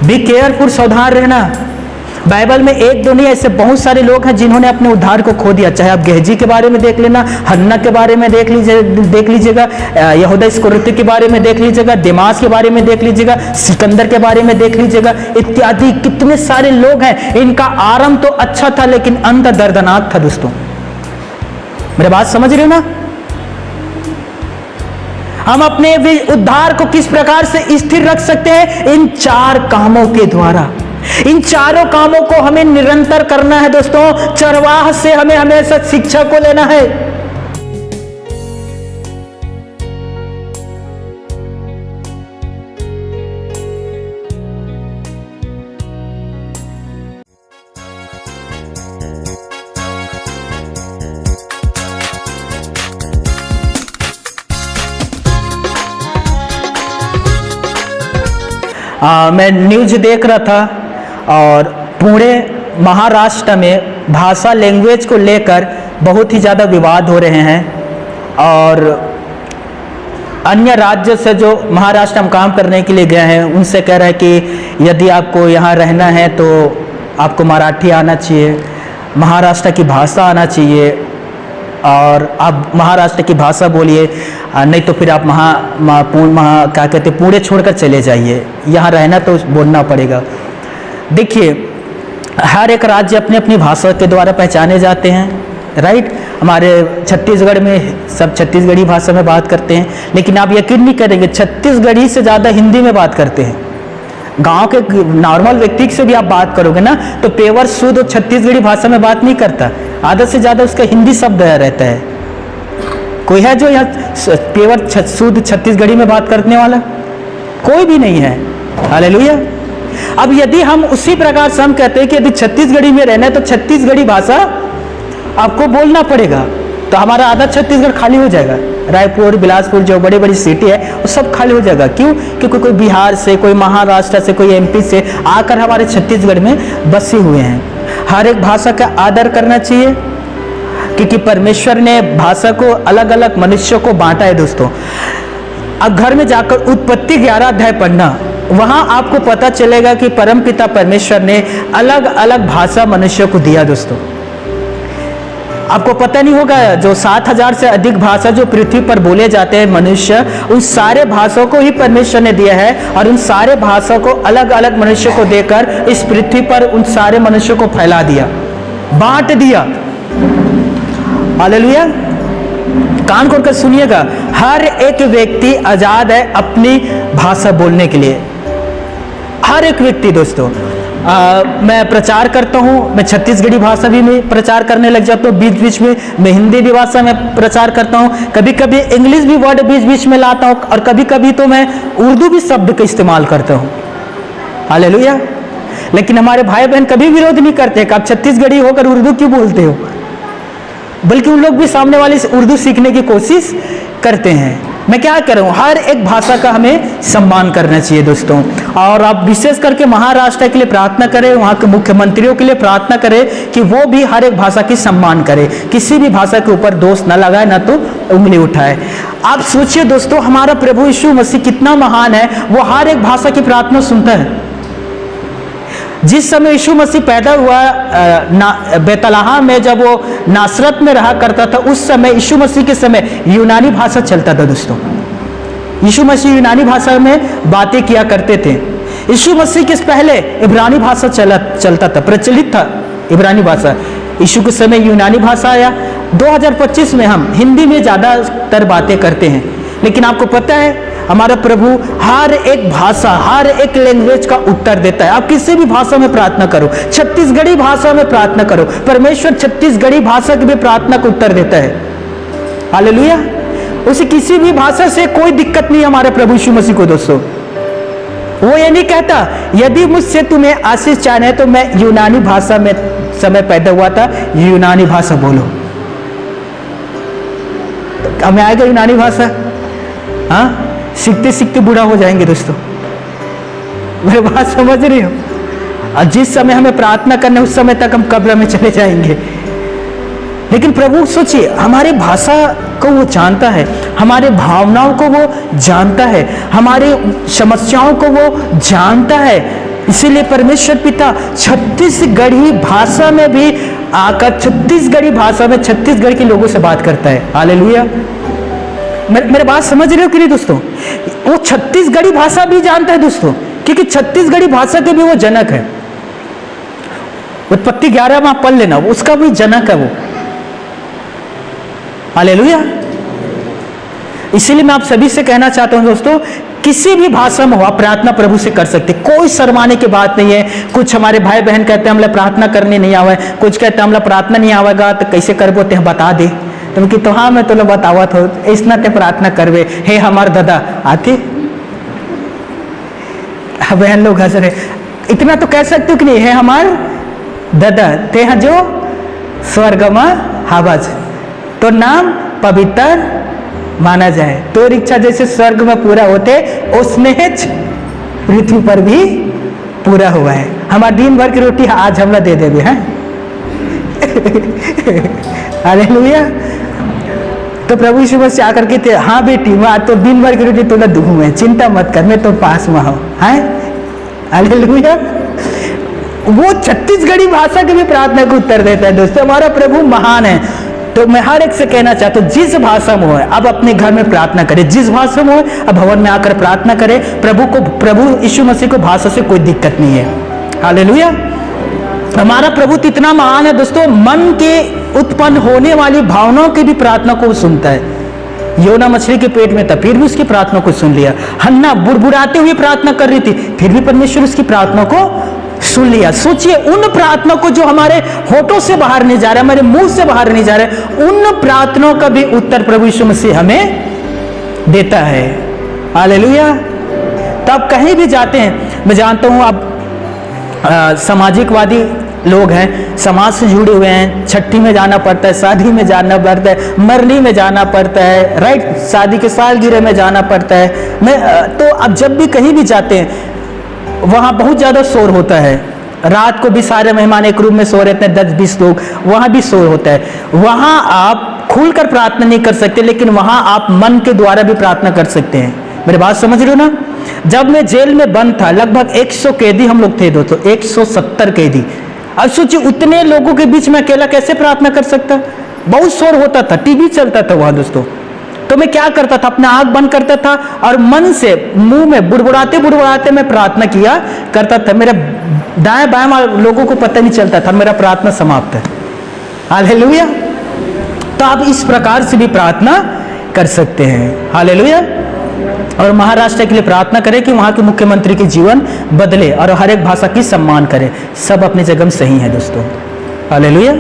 Be careful, सावधान रहना। Bible में एक दो नहीं, ऐसे बहुत सारे लोग हैं जिन्होंने अपने उद्धार को खो दिया। चाहे आप गेहजी के बारे में देख लेना, हन्ना के बारे में देख लीजिएगा, यहूदा इस्करियोती के बारे में देख लीजिएगा, दिमास के बारे में देख लीजिएगा, सिकंदर के बारे में देख लीजिएगा, इत्यादि कितने सारे लोग हैं। इनका आरंभ तो अच्छा था लेकिन अंत दर्दनाक था दोस्तों। मेरी बात समझ रहे हो ना? हम अपने उद्धार को किस प्रकार से स्थिर रख सकते हैं? इन 4 कामों के द्वारा। इन चारों कामों को हमें निरंतर करना है दोस्तों। चरवाह से हमें हमेशा शिक्षा को लेना है। मैं न्यूज देख रहा था और पूरे महाराष्ट्र में भाषा लैंग्वेज को लेकर बहुत ही ज़्यादा विवाद हो रहे हैं। और अन्य राज्य से जो महाराष्ट्र में काम करने के लिए गए हैं उनसे कह रहे हैं कि यदि आपको यहाँ रहना है तो आपको मराठी आना चाहिए, महाराष्ट्र की भाषा आना चाहिए, और आप महाराष्ट्र की भाषा बोलिए, नहीं तो फिर आप क्या कहते हैं, पुणे छोड़कर चले जाइए, यहाँ रहना तो बोलना पड़ेगा। देखिए, हर एक राज्य अपनी अपनी भाषा के द्वारा पहचाने जाते हैं, राइट। हमारे छत्तीसगढ़ में सब छत्तीसगढ़ी भाषा में बात करते हैं, लेकिन आप यकीन नहीं करेंगे छत्तीसगढ़ी से ज़्यादा हिंदी में बात करते हैं। गांव के नॉर्मल व्यक्ति से भी आप बात करोगे ना तो पेवर शुद्ध और छत्तीसगढ़ी भाषा में बात नहीं करता, आधा से ज़्यादा उसका हिंदी शब्द रहता है। कोई है जो यहाँ पेवर शुद्ध छत्तीसगढ़ी में बात करने वाला? कोई भी नहीं है। हालेलुया। अब यदि हम उसी प्रकार से हम कहते हैं कि यदि छत्तीसगढ़ी में रहना है तो छत्तीसगढ़ी भाषा आपको बोलना पड़ेगा, तो हमारा आधा छत्तीसगढ़ खाली हो जाएगा। रायपुर, बिलासपुर जो बड़ी बड़ी सिटी है वो सब खाली हो जाएगा। क्यों? क्योंकि कोई बिहार से, कोई महाराष्ट्र से, कोई एमपी से आकर हमारे छत्तीसगढ़ में बसे हुए हैं। हर एक भाषा का आदर करना चाहिए, क्योंकि परमेश्वर ने भाषा को अलग अलग मनुष्यों को बांटा है दोस्तों। अब घर में जाकर उत्पत्ति 11 अध्याय पढ़ना, वहां आपको पता चलेगा कि परमपिता परमेश्वर ने अलग अलग भाषा मनुष्यों को दिया दोस्तों। आपको पता नहीं होगा, जो 7,000 से अधिक भाषा जो पृथ्वी पर बोले जाते हैं मनुष्य, उन सारे भाषाओं को ही परमेश्वर ने दिया है, और उन सारे भाषा को अलग अलग मनुष्य को देकर इस पृथ्वी पर उन सारे मनुष्यों को फैला दिया, बांट दिया। हालेलुया। कान खोलकर सुनिएगा, हर एक व्यक्ति आजाद है अपनी भाषा बोलने के लिए, हर एक व्यक्ति दोस्तों। मैं प्रचार करता हूँ, मैं छत्तीसगढ़ी भाषा भी में प्रचार करने लग जाता हूँ, बीच बीच में मैं हिंदी भी भाषा में प्रचार करता हूँ, कभी कभी इंग्लिश भी वर्ड बीच बीच में लाता हूँ, और कभी कभी तो मैं उर्दू भी शब्द का इस्तेमाल करता हूँ। हालेलुया। लेकिन हमारे भाई बहन कभी विरोध नहीं करते कि आप छत्तीसगढ़ी होकर उर्दू क्यों बोलते हो, बल्कि उन लोग भी सामने वाले से उर्दू सीखने की कोशिश करते हैं। मैं क्या करूं, हर एक भाषा का हमें सम्मान करना चाहिए दोस्तों। और आप विशेष करके महाराष्ट्र के लिए प्रार्थना करें, वहाँ के मुख्यमंत्रियों के लिए प्रार्थना करें कि वो भी हर एक भाषा की सम्मान करें, किसी भी भाषा के ऊपर दोष न लगाए, ना तो उंगली उठाए। आप सोचिए दोस्तों, हमारा प्रभु यीशु मसीह कितना महान है, वो हर एक भाषा की प्रार्थना सुनता है। जिस समय यीशु मसीह पैदा हुआ बेतलहम में, जब वो नासरत में रहा करता था, उस समय यीशु मसीह के समय यूनानी भाषा चलता था दोस्तों। यीशु मसीह यूनानी भाषा में बातें किया करते थे। यीशु मसीह के पहले इब्रानी भाषा चलता था, प्रचलित था इब्रानी भाषा। यीशु के समय यूनानी भाषा आया। 2025 में हम हिंदी में ज़्यादातर बातें करते हैं, लेकिन आपको पता है हमारा प्रभु हर एक भाषा, हर एक लैंग्वेज का उत्तर देता है। आप किसी भी भाषा में प्रार्थना करो, छत्तीसगढ़ी भाषा में प्रार्थना करो, परमेश्वर छत्तीसगढ़ी भाषा की भी प्रार्थना को उत्तर देता है। हालेलुया। उसे किसी भी भाषा से कोई दिक्कत नहीं हमारे प्रभु यीशु मसीह को दोस्तों। वो ये नहीं कहता यदि मुझसे तुम्हें आशीष चाहना है तो मैं यूनानी भाषा में समय पैदा हुआ था, यूनानी भाषा बोलो। तो हमें आएगा यूनानी भाषा? हाँ, सीखते सीखते बूढ़ा हो जाएंगे दोस्तों। मेरी बात समझ रही हो? और जिस समय हमें प्रार्थना करना है उस समय तक हम कब्र में चले जाएंगे। लेकिन प्रभु सोचिए, हमारे भाषा को वो जानता है, हमारे भावनाओं को वो जानता है, हमारी समस्याओं को वो जानता है। इसीलिए परमेश्वर पिता छत्तीसगढ़ी भाषा में भी आकर छत्तीसगढ़ी भाषा में छत्तीसगढ़ के लोगों से बात करता है। हालेलुया। मेरे बात समझ रहे हो कि नहीं दोस्तों? वो छत्तीसगढ़ी भाषा भी जानता है दोस्तों, क्योंकि छत्तीसगढ़ी भाषा के भी वो जनक है। उत्पत्ति 11 में आप पढ़ लेना, उसका भी जनक है वो। हालेलुया। इसीलिए मैं आप सभी से कहना चाहता हूं दोस्तों, किसी भी भाषा में हो आप प्रार्थना प्रभु से कर सकते, कोई शर्माने की बात नहीं है। कुछ हमारे भाई बहन कहते हैं हमला प्रार्थना करने नहीं आवे, कुछ कहते हैं हमला प्रार्थना नहीं आवेगा तो कैसे कर बोते हैं बता दे तुम कि तो हाँ मैं तो बतावत हो इसना ते प्रार्थना करवे। हे हमार दादा आते बहन लोग हंस रहे, इतना तो कह सकते हो कि नहीं, हे हमार दादा ते जो स्वर्गमा हावज तो नाम पवित्र माना जाए, तो इच्छा जैसे स्वर्ग में पूरा होते उसने पृथ्वी पर भी पूरा हुआ है। हमारा दिन भर की रोटी आज हमला दे देवे हैं। हालेलुया। तो प्रभु यीशु मसीह आकर के हाँ बेटी मैं आज तो दिन भर की रोटी तो दूँ मैं, चिंता मत कर मैं तो पास में हूँ। है हालेलुया। वो छत्तीसगढ़ी भाषा की भी प्रार्थना को उत्तर देता है दोस्तों। हमारा प्रभु महान है। तो मैं हर एक से कहना चाहता हूँ जिस भाषा में हो अब अपने घर में प्रार्थना करें, जिस भाषा में हो अब भवन में आकर प्रार्थना करें। प्रभु यीशु मसीह को भाषा से कोई दिक्कत नहीं है। हालेलुया। हमारा प्रभु तो इतना महान है दोस्तों, मन के उत्पन्न होने वाली भावनाओं की भी प्रार्थना को सुनता है। योना मछली के पेट में था फिर भी उसकी प्रार्थना को सुन लिया। हन्ना बुड़बुड़ाते हुए प्रार्थना कर रही थी फिर भी परमेश्वर उसकी प्रार्थना को सुन लिया। सोचिए उन प्रार्थना को जो हमारे होठों से बाहर नहीं जा रहा, हमारे मुंह से बाहर नहीं जा रहा, उन प्रार्थनाओं का भी उत्तर प्रभु यीशु मसीह हमें देता है। हालेलुया। तो आप कहीं भी जाते हैं, मैं जानता हूं आप सामाजिकवादी लोग हैं, समाज से जुड़े हुए हैं, छठी में जाना पड़ता है, शादी में जाना पड़ता है, मरनी में जाना पड़ता है, राइट, शादी के सालगिरह में जाना पड़ता है। तो अब जब भी कहीं भी जाते हैं वहाँ बहुत ज़्यादा शोर होता है। रात को भी सारे मेहमान एक रूम में सो रहते हैं, 10-20 लोग, वहाँ भी शोर होता है। वहाँ आप खुलकर प्रार्थना नहीं कर सकते, लेकिन वहाँ आप मन के द्वारा भी प्रार्थना कर सकते हैं। मेरी बात समझ रहे हो ना? जब मैं जेल में बंद था, लगभग 100 कैदी हम लोग थे दोस्तों, 170 कैदी। अब सोचिए उतने लोगों के बीच में अकेला कैसे प्रार्थना कर सकता? बहुत शोर होता था, टीवी चलता था वहाँ दोस्तों। तो मैं क्या करता था, अपना आंख बंद करता था और मन से मुंह में बुड़बुड़ाते बुड़बुड़ाते मैं प्रार्थना किया करता था। मेरे दाएं बाएं लोगों को पता नहीं चलता था मेरा प्रार्थना समाप्त है। हालेलुया। तो आप इस प्रकार से भी प्रार्थना कर सकते हैं। हालेलुया। और महाराष्ट्र के लिए प्रार्थना करें कि वहां के मुख्यमंत्री के जीवन बदले और हर एक भाषा की सम्मान करें। सब अपनी जगह में सही है दोस्तों। हालेलुया।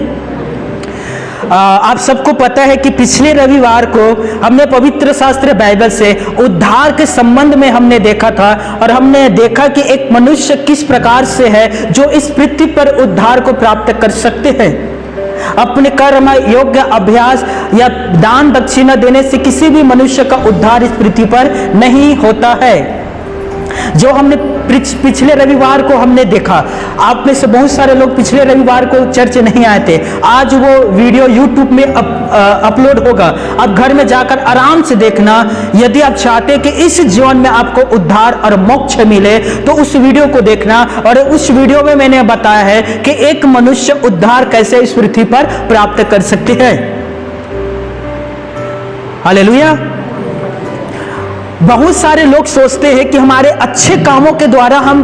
आप सबको पता है कि पिछले रविवार को हमने पवित्र शास्त्र बाइबल से उद्धार के संबंध में हमने देखा था, और हमने देखा कि एक मनुष्य किस प्रकार से है जो इस पृथ्वी पर उद्धार को प्राप्त कर सकते हैं। अपने कर्म, योग्य अभ्यास या दान दक्षिणा देने से किसी भी मनुष्य का उद्धार इस पृथ्वी पर नहीं होता है। जो हमने पिछले रविवार को हमने देखा, आप में से बहुत सारे लोग पिछले रविवार को चर्च नहीं आए थे। आज वो वीडियो YouTube में अपलोड होगा, आप घर में जाकर आराम से देखना। यदि आप चाहते हैं कि इस जीवन में आपको उद्धार और मोक्ष मिले तो उस वीडियो को देखना। और उस वीडियो में मैंने बताया है कि एक मनुष्य उद्धार कैसे इस पृथ्वी पर प्राप्त कर सकते हैं। हालेलुया। बहुत सारे लोग सोचते हैं कि हमारे अच्छे कामों के द्वारा हम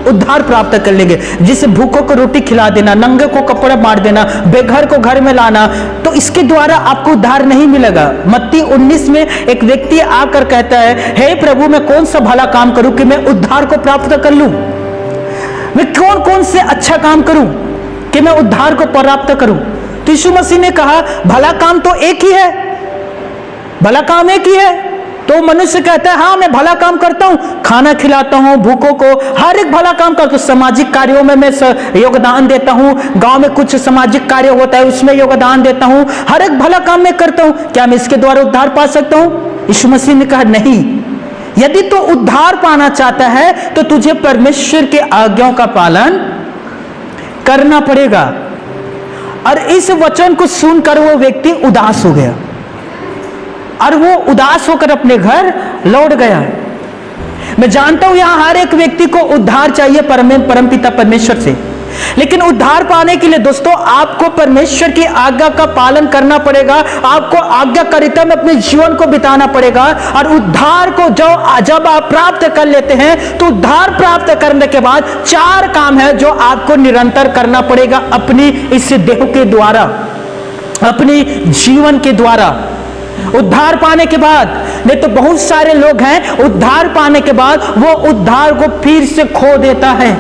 उद्धार प्राप्त कर लेंगे, जिसे भूखों को रोटी खिला देना, नंगे को कपड़ा बांट देना, बेघर को घर में लाना, तो इसके द्वारा आपको उद्धार नहीं मिलेगा। मत्ती 19 में एक व्यक्ति आकर कहता है, हे प्रभु मैं कौन सा भला काम करूं कि मैं उद्धार को प्राप्त कर लूं? मैं कौन कौन से अच्छा काम करूं कि मैं उद्धार को प्राप्त करूं? तो यीशु मसीह ने कहा भला काम तो एक ही है, भला काम एक ही है। तो मनुष्य कहता है हाँ मैं भला काम करता हूँ, खाना खिलाता हूँ भूखों को, हर एक भला काम करता हूँ, सामाजिक कार्यों में मैं योगदान देता हूँ, गांव में कुछ सामाजिक कार्य होता है उसमें योगदान देता हूँ, हर एक भला काम मैं करता हूँ, क्या मैं इसके द्वारा उद्धार पा सकता हूँ? यीशु मसीह ने कहा नहीं। यदि तो उद्धार पाना चाहता है तो तुझे परमेश्वर के आज्ञाओं का पालन करना पड़ेगा। और इस वचन को सुनकर वो व्यक्ति उदास हो गया और वो उदास होकर अपने घर लौट गया। मैं जानता हूं यहां हर एक व्यक्ति को उद्धार चाहिए परमपिता परमेश्वर से, लेकिन उद्धार पाने के लिए दोस्तों आपको परमेश्वर की आज्ञा का पालन करना पड़ेगा। आपको आज्ञाकारिता में अपने जीवन को बिताना पड़ेगा। और उद्धार को जब आप प्राप्त कर लेते हैं तो उद्धार प्राप्त करने के बाद 4 काम है जो आपको निरंतर करना पड़ेगा अपनी इस देह के द्वारा, अपनी जीवन के द्वारा। उद्धार पाने के बाद, नहीं तो बहुत सारे लोग हैं उद्धार पाने के बाद वो उद्धार को फिर से खो देता है।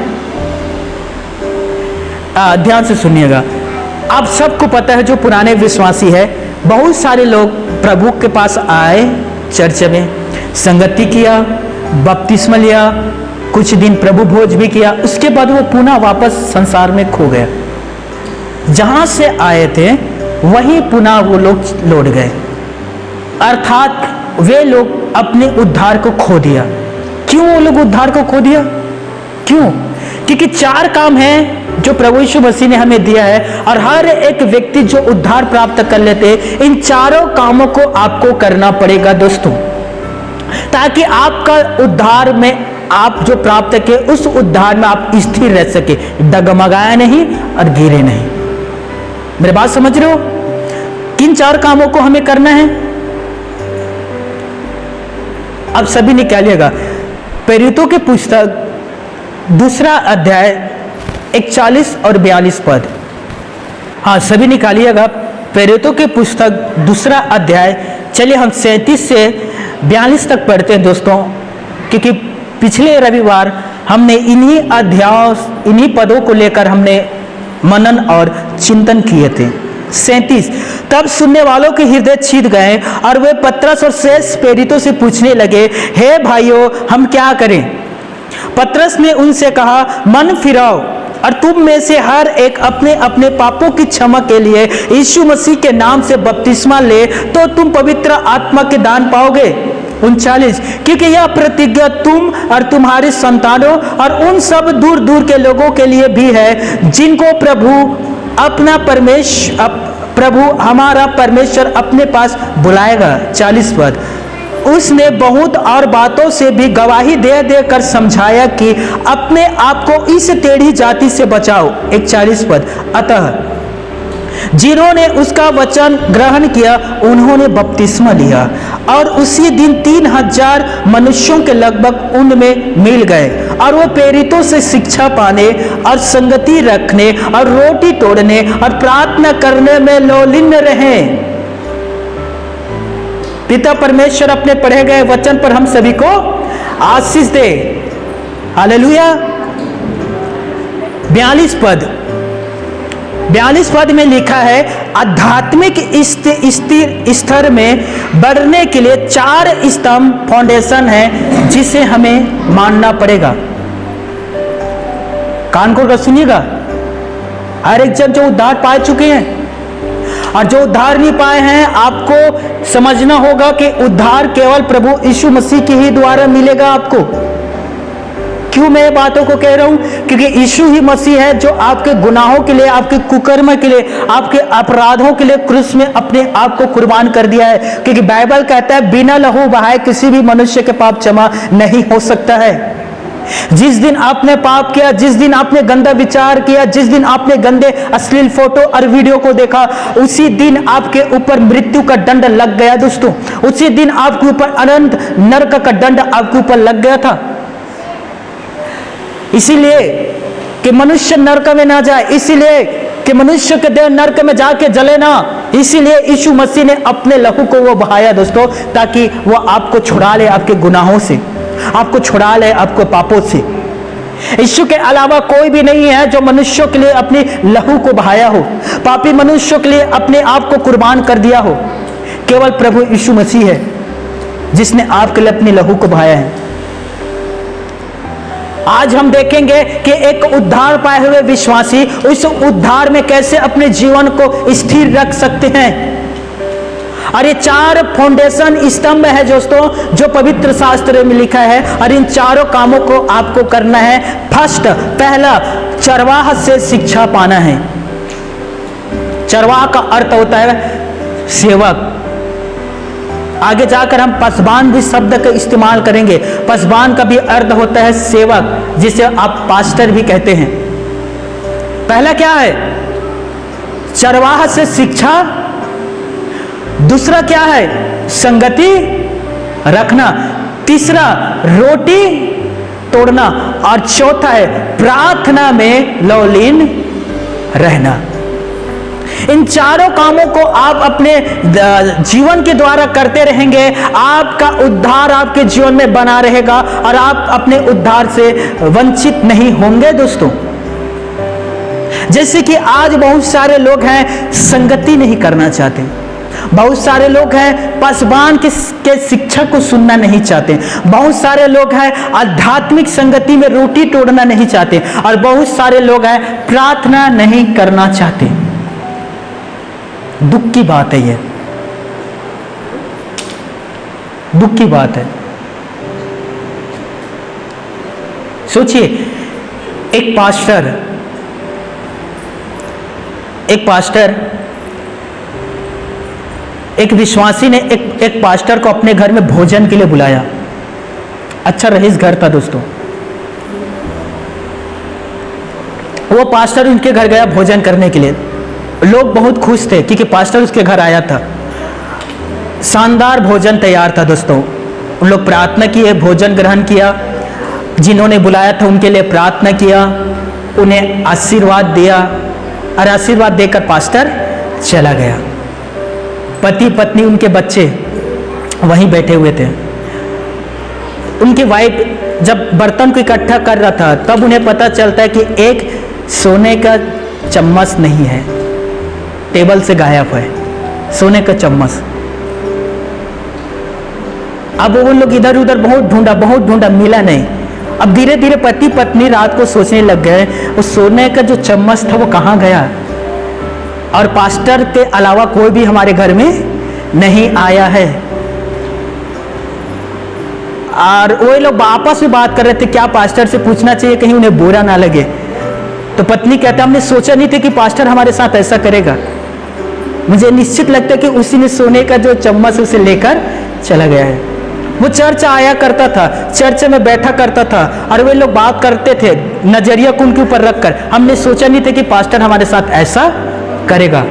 ध्यान से सुनिएगा, आप सबको पता है जो पुराने विश्वासी है, बहुत सारे लोग प्रभु के पास आए, चर्च में संगति किया, बपतिस्मा लिया, कुछ दिन प्रभु भोज भी किया, उसके बाद वो पुनः वापस संसार में खो गया। जहां से आए थे वहीं पुनः वो लोग लौट गए, अर्थात वे लोग अपने उद्धार को खो दिया। क्यों वो लोग उद्धार को खो दिया? क्यों? क्योंकि 4 काम हैं जो प्रभु यीशु मसीह ने हमें दिया है, और हर एक व्यक्ति जो उद्धार प्राप्त कर लेते हैं इन 4 कामों को आपको करना पड़ेगा दोस्तों, ताकि आपका उद्धार में आप जो प्राप्त किए उस उद्धार में आप स्थिर रह सके, डगमगाए नहीं और गिरे नहीं। मेरी बात समझ रहे हो? किन 4 कामों को हमें करना है? अब सभी निकालिएगा प्रेरितों की पुस्तक 2 अध्याय 41 और 42 पद। हाँ, सभी निकालिएगा प्रेरितों की पुस्तक 2 अध्याय। चलिए हम 37 से 42 तक पढ़ते हैं दोस्तों, क्योंकि पिछले रविवार हमने इन्हीं पदों को लेकर हमने मनन और चिंतन किए थे। 37, तब सुनने वालों के हृदय छिद गए और वे पतरस और शेष प्रेरितों से पूछने लगे, हे भाइयों, हम क्या करें? पतरस ने उनसे कहा, मन फिराओ और तुम में से हर एक अपने अपने पापों की क्षमा के लिए यीशु मसीह के नाम से बपतिस्मा ले, तो तुम पवित्र आत्मा के दान पाओगे। 39, क्योंकि यह प्रतिज्ञा तुम और तुम्हारे संतानों और उन सब दूर दूर के लोगों के लिए भी है जिनको प्रभु हमारा परमेश्वर अपने पास बुलाएगा। 40 पद, उसने बहुत और बातों से भी गवाही दे देकर समझाया कि अपने आप को इस टेढ़ी जाति से बचाओ। 41 पद, अतः जिन्होंने उसका वचन ग्रहण किया उन्होंने बपतिस्मा लिया, और उसी दिन 3000 मनुष्यों के लगभग उनमें मिल गए, और वो प्रेरितों से शिक्षा पाने और संगति रखने और रोटी तोड़ने और प्रार्थना करने में लोलिन रहे। पिता परमेश्वर अपने पढ़े गए वचन पर हम सभी को आशीष दे। हालेलुया। 42 पद में लिखा है, आध्यात्मिक स्तर में बढ़ने के लिए 4 स्तंभ फाउंडेशन है जिसे हमें मानना पड़ेगा। कान खोलकर सुनिएगा, हर एक जन जो उद्धार पा चुके हैं और जो उद्धार नहीं पाए हैं, आपको समझना होगा कि उद्धार केवल प्रभु यीशु मसीह के ही द्वारा मिलेगा आपको। क्यों मैं ये बातों को कह रहा हूं? क्योंकि यीशु ही मसीह है जो आपके गुनाहों के लिए, आपके कुकर्म के लिए, आपके अपराधों के लिए क्रूस में अपने आप को कुर्बान कर दिया है। क्योंकि बाइबल कहता है बिना लहू बहाए किसी भी मनुष्य के पाप क्षमा नहीं हो सकता है। जिस दिन आपने पाप किया, जिस दिन आपने गंदा विचार किया, जिस दिन आपने गंदे अश्लील फोटो और वीडियो को देखा, उसी दिन आपके ऊपर मृत्यु का दंड लग गया दोस्तों। उसी दिन आपके ऊपर अनंत नरक का दंड आपके ऊपर लग गया था। इसीलिए कि मनुष्य नरक में ना जाए, इसीलिए कि मनुष्य के देह नरक में जाके जले ना, इसीलिए यीशु मसीह ने अपने लहू को वो बहाया दोस्तों, ताकि वो आपको छुड़ा ले आपके गुनाहों से, आपको छुड़ा ले आपको पापों से। यीशु के अलावा कोई भी नहीं है जो मनुष्यों के लिए अपने लहू को बहाया हो, पापी मनुष्यों के लिए अपने आप को कुर्बान कर दिया हो। केवल प्रभु यीशु मसीह है जिसने आपके लिए अपने लहू को बहाया है। आज हम देखेंगे कि एक उद्धार पाए हुए विश्वासी उस उद्धार में कैसे अपने जीवन को स्थिर रख सकते हैं। और ये 4 फाउंडेशन स्तंभ है दोस्तों जो पवित्र शास्त्र में लिखा है, और इन 4 कामों को आपको करना है। फर्स्ट, पहला, चरवाह से शिक्षा पाना है। चरवाह का अर्थ होता है सेवक। आगे जाकर हम पसबान भी शब्द का इस्तेमाल करेंगे। पसबान का भी अर्थ होता है सेवक, जिसे आप पास्टर भी कहते हैं। पहला क्या है? चरवाहा से शिक्षा। दूसरा क्या है? संगति रखना। तीसरा रोटी तोड़ना। और चौथा है प्रार्थना में लवलीन रहना। इन चारों कामों को आप अपने जीवन के द्वारा करते रहेंगे, आपका उद्धार आपके जीवन में बना रहेगा और आप अपने उद्धार से वंचित नहीं होंगे दोस्तों। जैसे कि आज बहुत सारे लोग हैं संगति नहीं करना चाहते, बहुत सारे लोग हैं पासबान के शिक्षा को सुनना नहीं चाहते, बहुत सारे लोग हैं आध्यात्मिक संगति में रोटी तोड़ना नहीं चाहते, और बहुत सारे लोग हैं प्रार्थना नहीं करना चाहते। दुख की बात है, ये दुख की बात है। सोचिए, एक पास्टर एक विश्वासी ने एक पास्टर को अपने घर में भोजन के लिए बुलाया। अच्छा रईस घर था दोस्तों। वो पास्टर उनके घर गया भोजन करने के लिए। लोग बहुत खुश थे क्योंकि पास्टर उसके घर आया था। शानदार भोजन तैयार था दोस्तों। उन लोग प्रार्थना किए, भोजन ग्रहण किया, जिन्होंने बुलाया था उनके लिए प्रार्थना किया, उन्हें आशीर्वाद दिया और आशीर्वाद देकर पास्टर चला गया। पति पत्नी उनके बच्चे वहीं बैठे हुए थे। उनकी वाइफ जब बर्तन को इकट्ठा कर रहा था तब उन्हें पता चलता है कि एक सोने का चम्मच नहीं है, टेबल से गायब है सोने का चम्मच। अब वो लोग इधर उधर बहुत ढूंढा, मिला नहीं। अब धीरे धीरे पति पत्नी रात को सोचने लग गए वो सोने का जो चम्मच था वो कहाँ गया, और पास्टर के अलावा कोई भी हमारे घर में नहीं आया है। और वो लोग आपस में बात कर रहे थे क्या पास्टर से पूछना चाहिए कहीं उन्हें बुरा ना लगे। तो पत्नी कहता हमने सोचा नहीं था कि पास्टर हमारे साथ ऐसा करेगा, मुझे निश्चित लगता है कि उसी ने सोने का जो चम्मच उसे लेकर चला गया है। वो चर्च आया करता था, चर्च में बैठा करता था और वे लोग बात करते थे नजरिया को उनके ऊपर रखकर। हमने सोचा नहीं था कि पास्टर हमारे साथ ऐसा करेगा।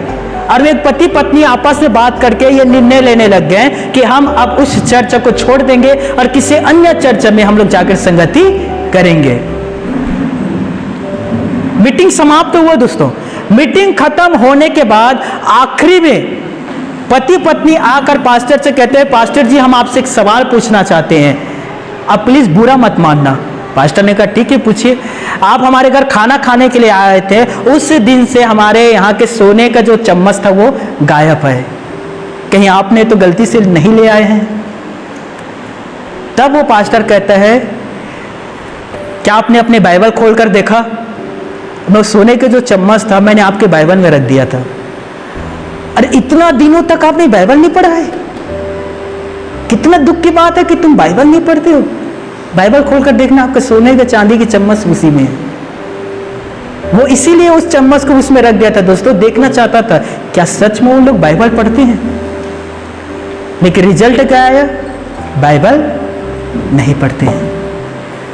और वे पति पत्नी आपस में बात करके ये निर्णय लेने लग गए कि हम अब उस चर्च को छोड़ देंगे और किसी अन्य चर्च में हम लोग जाकर संगति करेंगे। मीटिंग समाप्त हुआ दोस्तों। मीटिंग खत्म होने के बाद आखिरी में पति पत्नी आकर पास्टर से कहते हैं पास्टर जी हम आपसे एक सवाल पूछना चाहते हैं, आप प्लीज बुरा मत मानना। पास्टर ने कहा ठीक है पूछिए। आप हमारे घर खाना खाने के लिए आए थे, उस दिन से हमारे यहाँ के सोने का जो चम्मच था वो गायब है, कहीं आपने तो गलती से नहीं ले आए हैं? तब वो पास्टर कहता है क्या आपने अपने बाइबल खोलकर देखा? मैं सोने के जो चम्मच था मैंने आपके बाइबल में रख दिया था। अरे इतना दिनों तक आपने बाइबल नहीं पढ़ा है? कितना दुख की बात है कि तुम बाइबल नहीं पढ़ते हो। बाइबल खोलकर देखना आपका सोने के चांदी की चम्मच उसी में है। वो इसीलिए उस चम्मच को उसमें रख दिया था दोस्तों, देखना चाहता था क्या सच में वो लोग बाइबल पढ़ते हैं। लेकिन रिजल्ट क्या आया? बाइबल नहीं पढ़ते हैं।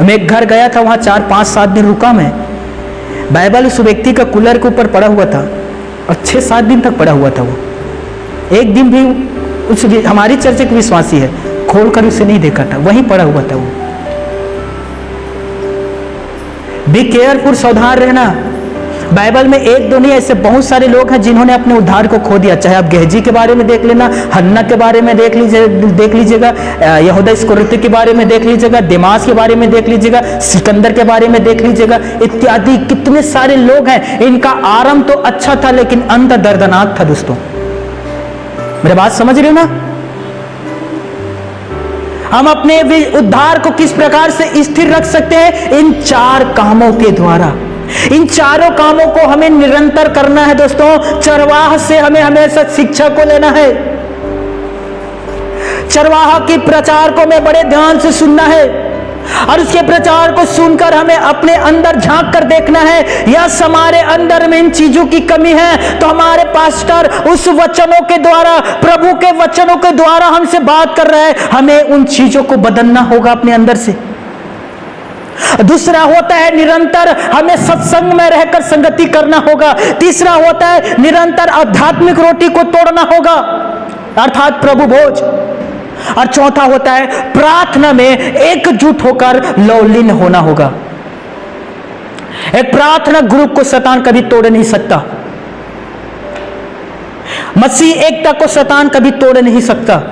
मैं एक घर गया था, वहां 4-5-7 दिन रुका मैं। बाइबल उस व्यक्ति का कूलर के ऊपर पड़ा हुआ था और 6-7 दिन तक पड़ा हुआ था। वो एक दिन भी उस हमारी चर्च के विश्वासी है खोलकर उसे नहीं देखा था, वहीं पड़ा हुआ था वो। बी केयरफुल, सावधान रहना। बाइबल में एक दो नहीं ऐसे बहुत सारे लोग हैं जिन्होंने अपने उद्धार को खो दिया। चाहे आप गेहजी के बारे में देख लेना, हन्ना के बारे में देख लीजिएगा, यहूदा इस्करियोती के बारे में देख लीजिएगा, दिमास के बारे में देख लीजिएगा, सिकंदर के बारे में देख लीजिएगा, इत्यादि कितने सारे लोग हैं। इनका आरंभ तो अच्छा था लेकिन अंत दर्दनाक था दोस्तों। मेरी बात समझ रहे हो ना? हम अपने उद्धार को किस प्रकार से स्थिर रख सकते हैं? इन 4 कामों के द्वारा। इन चारों कामों को हमें निरंतर करना है दोस्तों। चरवाह से हमें हमेशा शिक्षा को लेना है। चरवाहा के प्रचार को हमें बड़े ध्यान से सुनना है। और उसके प्रचार को सुनकर हमें अपने अंदर झांक कर देखना है, यस हमारे अंदर में इन चीजों की कमी है, तो हमारे पास्टर उस वचनों के द्वारा, प्रभु के वचनों के द्वारा हमसे बात कर रहा है, हमें उन चीजों को बदलना होगा अपने अंदर से। दूसरा होता है निरंतर हमें सत्संग में रहकर संगति करना होगा। तीसरा होता है निरंतर आध्यात्मिक रोटी को तोड़ना होगा, अर्थात प्रभु भोज। और चौथा होता है प्रार्थना में एकजुट होकर लौलीन होना होगा। एक प्रार्थना ग्रुप को शैतान कभी तोड़ नहीं सकता, मसीह एकता को शैतान कभी तोड़ नहीं सकता।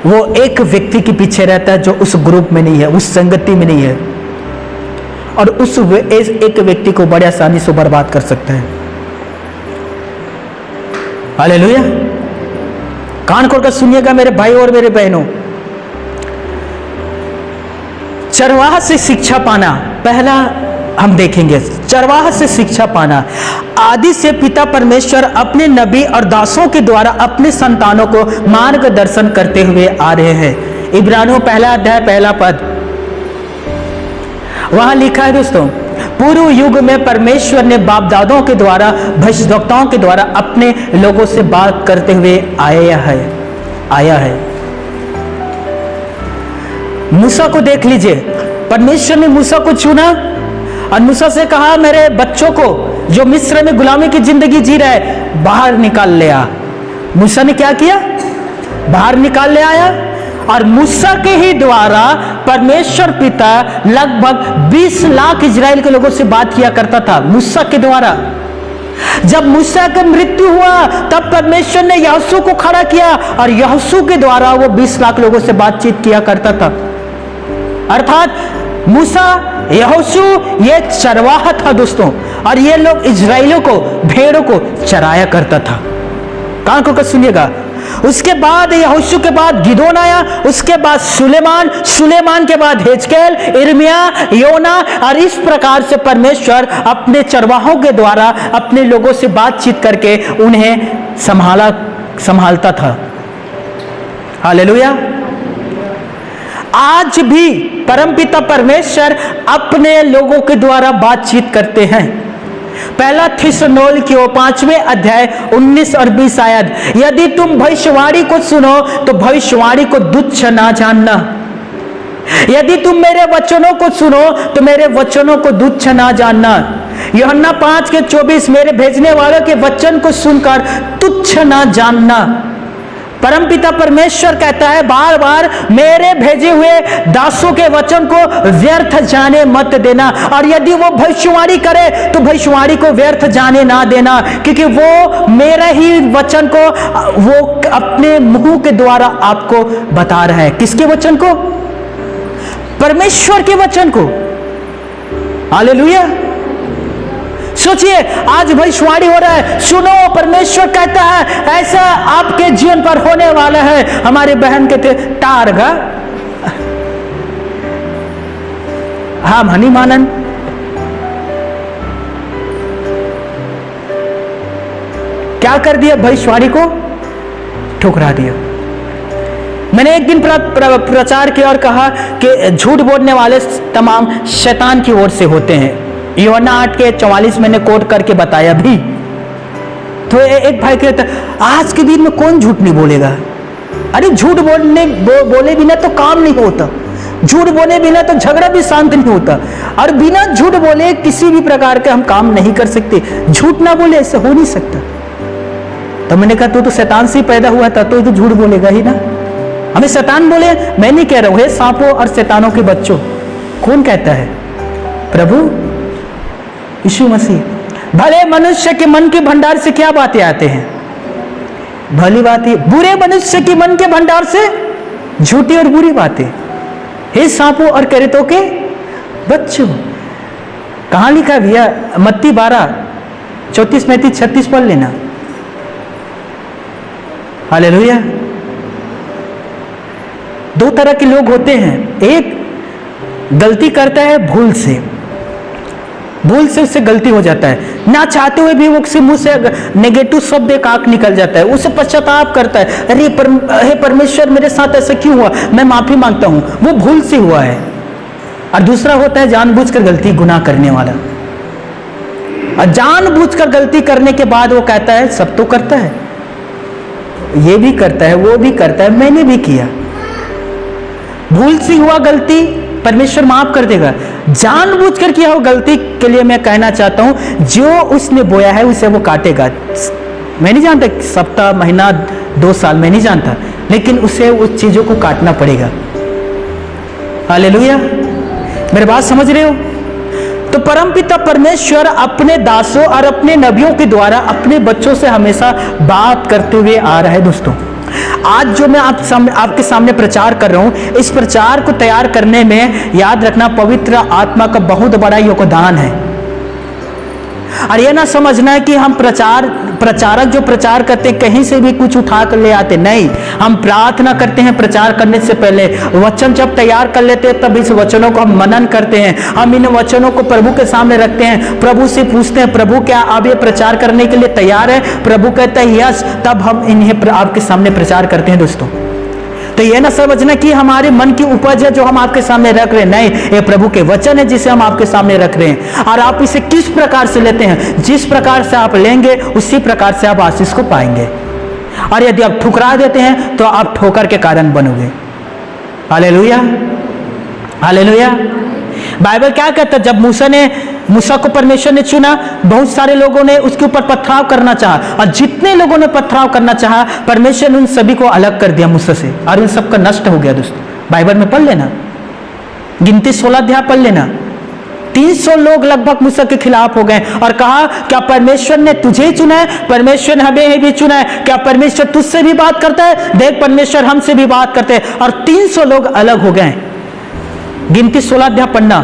वो एक व्यक्ति के पीछे रहता है जो उस ग्रुप में नहीं है, उस संगति में नहीं है, और उस एक व्यक्ति को बड़े आसानी से बर्बाद कर सकता है। हालेलुया। कान खोलकर सुनिएगा मेरे भाई और मेरे बहनों, चरवाहा से शिक्षा पाना, पहला हम देखेंगे चरवाहा से शिक्षा पाना। आदि से पिता परमेश्वर अपने नबी और दासों के द्वारा अपने संतानों को मार्गदर्शन करते हुए आ रहे हैं। इब्रानियों पहला अध्याय पहला पद, वहां लिखा है दोस्तों, पूर्व युग में परमेश्वर ने बाप दादों के द्वारा, भविष्यद्वक्ताओं के द्वारा अपने लोगों से बात करते हुए आया है। मूसा को देख लीजिए, परमेश्वर ने मूसा को चुना और मूसा से कहा मेरे बच्चों को जो मिस्र में गुलामी की जिंदगी जी रहे बाहर निकाल ले आ। मूसा ने क्या किया? बाहर निकाल ले आया। और मूसा के ही द्वारा परमेश्वर पिता लगभग 20 लाख इजराइल के लोगों से बात किया करता था, मूसा के द्वारा। जब मूसा का मृत्यु हुआ तब परमेश्वर ने यहोशू को खड़ा किया और यहोशू के द्वारा वो 20 लाख लोगों से बातचीत किया करता था। अर्थात मूसा, यहोशू ये चरवाहा था दोस्तों, और ये लोग इजराइलियों को, भेड़ों को चराया करता था। कान खोलकर सुनिएगा। उसके बाद यहोशू के बाद गिदोन आया, उसके बाद सुलेमान के बाद हेजकेल, इर्मिया, योना, और इस प्रकार से परमेश्वर अपने चरवाहों के द्वारा अपने लोगों से बातचीत करके उन्हें संभालता था। हालेलुया। आज भी परमपिता परमेश्वर अपने लोगों के द्वारा बातचीत करते हैं। पहला थिस्सलुनीकियों 5वें अध्याय 19 और 20 आयत, यदि तुम भविष्यवाणी को सुनो तो भविष्यवाणी को तुच्छ ना जानना। यदि तुम मेरे वचनों को सुनो तो मेरे वचनों को तुच्छ ना जानना। यूहन्ना 5:24, मेरे भेजने वालों के वचन को सुनकर तुच्छ ना जानना। परमपिता परमेश्वर कहता है बार बार, मेरे भेजे हुए दासों के वचन को व्यर्थ जाने मत देना। और यदि वो भविष्यवाणी करे तो भविष्यवाणी को व्यर्थ जाने ना देना, क्योंकि वो मेरा ही वचन को वो अपने मुंह के द्वारा आपको बता रहा है। किसके वचन को? परमेश्वर के वचन को। हालेलुया। सोचिए, आज भविष्यवाणी हो रहा है, सुनो परमेश्वर कहता है ऐसा आपके जीवन पर होने वाला है। हमारी बहन कहते टारगा हाँ मनी मानन, क्या कर दिया? भविष्यवाणी को ठुकरा दिया। मैंने एक दिन प्रचार किया और कहा कि झूठ बोलने वाले तमाम शैतान की ओर से होते हैं। यूहन्ना 8:44 मैंने कोट करके बताया भी। तो एक भाई कहता आज के दिन में कौन झूठ नहीं बोलेगा? अरे झूठ बोले बिना तो काम नहीं होता, झूठ बोले बिना तो झगड़ा भी शांत नहीं होता, और बिना झूठ बोले किसी भी प्रकार के हम काम नहीं कर सकते। झूठ ना बोले ऐसा हो नहीं सकता। तो मैंने कहा तू तो शैतान से पैदा हुआ था, तो झूठ बोलेगा ही ना। हमें शैतान बोले, मैं नहीं कह रहा हूं, हे सांपों और शैतानों के बच्चों। कौन कहता है? प्रभु यीशु मसीह। भले मनुष्य के मन के भंडार से क्या बातें आते हैं? भली बातें। बुरे मनुष्य के मन के भंडार से झूठी और बुरी बातें। हे सांपों और करेतों के बच्चों। कहां लिखा भैया? मत्ती 12:34, 35, 36 पढ़ लेना। हालेलुया। दो तरह के लोग होते हैं, एक गलती करता है भूल से, भूल से उससे गलती हो जाता है, ना चाहते हुए भी वो उसके मुंह से नेगेटिव शब्द एक आंख निकल जाता है, उसे पश्चाताप करता है, अरे हे परमेश्वर मेरे साथ ऐसा क्यों हुआ, मैं माफी मांगता हूं। वो भूल से हुआ है। और दूसरा होता है जानबूझकर गलती, गुनाह करने वाला। और जानबूझकर गलती करने के बाद वो कहता है सब तो करता है, ये भी करता है, वो भी करता है, मैंने भी किया। भूल से हुआ गलती परमेश्वर माफ कर देगा। जानबूझकर किया हो गलती के लिए मैं कहना चाहता हूं जो उसने बोया है उसे वो काटेगा। मैं नहीं जानता सप्ताह, महीना, 2 साल, मैं नहीं जानता, लेकिन उसे उस चीजों को काटना पड़ेगा। हालेलुया, मेरी बात समझ रहे हो? तो परमपिता परमेश्वर अपने दासों और अपने नबियों के द्वारा अपने बच्चों से हमेशा बात करते हुए आ रहा है। दोस्तों, आज जो मैं आपके सामने प्रचार कर रहा हूं, इस प्रचार को तैयार करने में याद रखना पवित्र आत्मा का बहुत बड़ा योगदान है। और यह ना समझना है कि हम प्रचारक जो प्रचार करते कहीं से भी कुछ उठा कर ले आते, नहीं। हम प्रार्थना करते हैं प्रचार करने से पहले, वचन जब तैयार कर लेते हैं तब इस वचनों को हम मनन करते हैं। हम इन वचनों को प्रभु के सामने रखते हैं, प्रभु से पूछते हैं प्रभु क्या आप ये प्रचार करने के लिए तैयार है? प्रभु कहता है यस, तब हम इन्हें आपके सामने प्रचार करते हैं। दोस्तों, तो ये ना समझना कि हमारे मन की उपज है जो हम आपके सामने रख रहे हैं, नहीं, ये प्रभु के वचन है जिसे हम आपके सामने रख रहे हैं। और आप इसे किस प्रकार से लेते हैं, जिस प्रकार से आप लेंगे उसी प्रकार से आप आशीष को पाएंगे। और यदि आप ठुकरा देते हैं तो आप ठोकर के कारण बनोगे। Hallelujah, hallelujah. बाइबल क्या कहता है, जब मूसा को परमेश्वर ने चुना, बहुत सारे लोगों ने उसके ऊपर पथराव करना चाहा, और जितने लोगों ने पथराव करना चाहा परमेश्वर ने उन सभी को अलग कर दिया मूसा से, और उन सबका नष्ट हो गया। दोस्तों, बाइबल में पढ़ लेना, गिनती 16 अध्याय पढ़ लेना। 300 लोग लगभग मूसा के खिलाफ हो गए और कहा क्या परमेश्वर ने तुझे चुना है? परमेश्वर ने हमें भी चुना है। क्या परमेश्वर तुझसे भी बात करता है? देख, परमेश्वर हमसे भी बात करते हैं। और 300 लोग अलग हो गए। गिनती 16 अध्याय पढ़ना।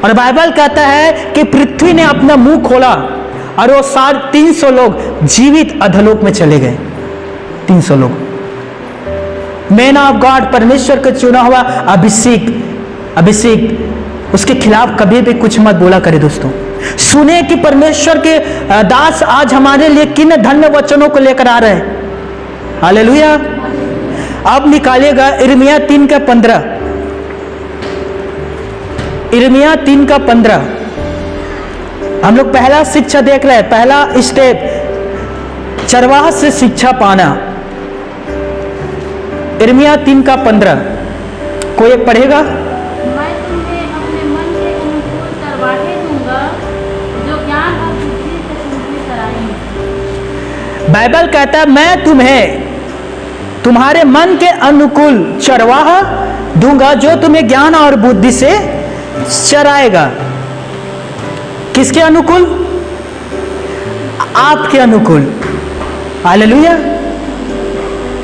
और बाइबल कहता है कि पृथ्वी ने अपना मुंह खोला और वो 300 लोग जीवित अधलोक में चले गए। 300 लोग, मैन ऑफ गॉड, परमेश्वर का चुना हुआ अभिषेक, उसके खिलाफ कभी भी कुछ मत बोला करे। दोस्तों, सुने कि परमेश्वर के दास आज हमारे लिए किन धन्य वचनों को लेकर आ रहे हैं। हालेलुया। अब निकालिएगा यिर्मयाह 3:15। यिर्मयाह 3:15। हम लोग पहला शिक्षा देख रहे हैं, पहला स्टेप, चरवाहा से शिक्षा पाना। यिर्मयाह 3:15 कोई एक पढ़ेगा? मैं तुम्हें अपने मन के अनुकूल चरवाहे दूंगा जो ज्ञान और बुद्धि से तुम्हें चराएंगे। बाइबल कहता है मैं तुम्हें तुम्हारे मन के अनुकूल चरवाहा दूंगा जो तुम्हें ज्ञान और बुद्धि से चराएगा। किसके अनुकूल? आपके अनुकूल। हालेलुया।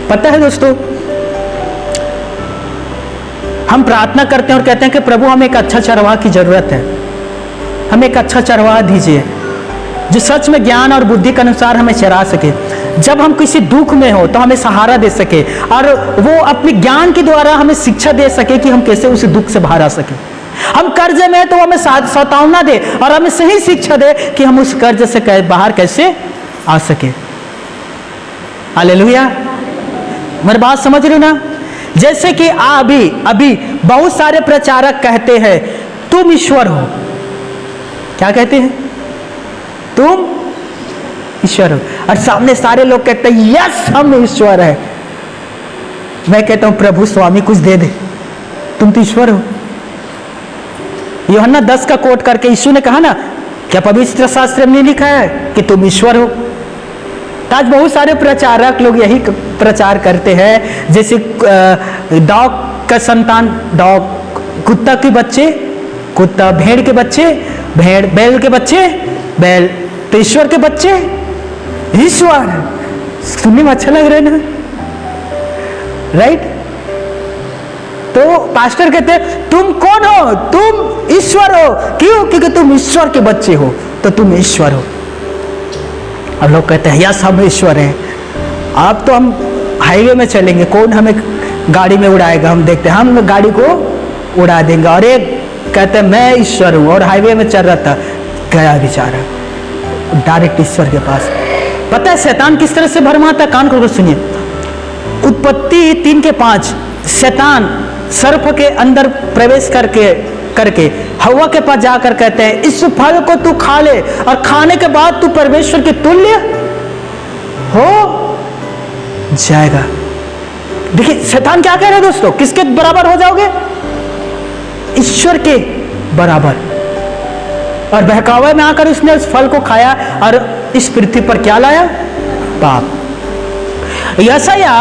पता है दोस्तों, हम प्रार्थना करते हैं और कहते हैं कि प्रभु हमें एक अच्छा चरवाहा की जरूरत है, हमें एक अच्छा चरवाहा दीजिए जो सच में ज्ञान और बुद्धि के अनुसार हमें चरा सके। जब हम किसी दुख में हो तो हमें सहारा दे सके और वो अपने ज्ञान के द्वारा हमें शिक्षा दे सके कि हम कैसे उस दुख से बाहर आ सके। हम कर्ज में तो हमें सतावना दे और हमें सही शिक्षा दे कि हम उस कर्ज से बाहर कैसे आ सके। हालेलुया। मेरी बात समझ रहे हो ना? जैसे कि अभी बहुत सारे प्रचारक कहते हैं तुम ईश्वर हो। क्या कहते हैं? तुम ईश्वर हो। और सामने सारे लोग कहते हैं यस हम ईश्वर है। मैं कहता हूं प्रभु स्वामी कुछ दे दे, तुम तो ईश्वर हो। यूहन्ना 10 का कोट करके यीशु ने कहा ना, क्या पवित्र शास्त्र में नहीं लिखा है कि तुम ईश्वर हो? आज बहुत सारे प्रचारक लोग यही प्रचार करते हैं, जैसे डॉग का संतान डॉग, कुत्ता के बच्चे कुत्ता, भेड़ के बच्चे भेड़, बैल के बच्चे बैल, तो ईश्वर के बच्चे ईश्वर। सुनने में अच्छा लग रहा है ना, राइट? तो पास्टर कहते हैं तुम कौन हो? तुम ईश्वर हो। क्यों? क्योंकि तुम ईश्वर के बच्चे हो तो तुम ईश्वर हो। अब लोग कहते हैं यस हम ईश्वर हैं। अब तो हम हाईवे में चलेंगे, कौन हमें गाड़ी में उड़ाएगा? हम देखते हैं, हम गाड़ी को उड़ा देंगे। और एक कहते हैं मैं ईश्वर हूं और हाईवे में चल रहा था, गया बेचारा डायरेक्ट ईश्वर के पास। पता है शैतान किस तरह से भरमाता है? कान खोल कर सुनिए। उत्पत्ति 3:5 शैतान सर्प के अंदर प्रवेश करके हवा के पास जाकर कहते हैं इस फल को तू खा ले और खाने के बाद तू परमेश्वर के तुल्य हो जाएगा। देखिए शैतान क्या कह रहा है दोस्तों, किसके बराबर हो जाओगे? ईश्वर के बराबर। और बहकावे में आकर उसने उस फल को खाया और इस पृथ्वी पर क्या लाया? पाप। यशाया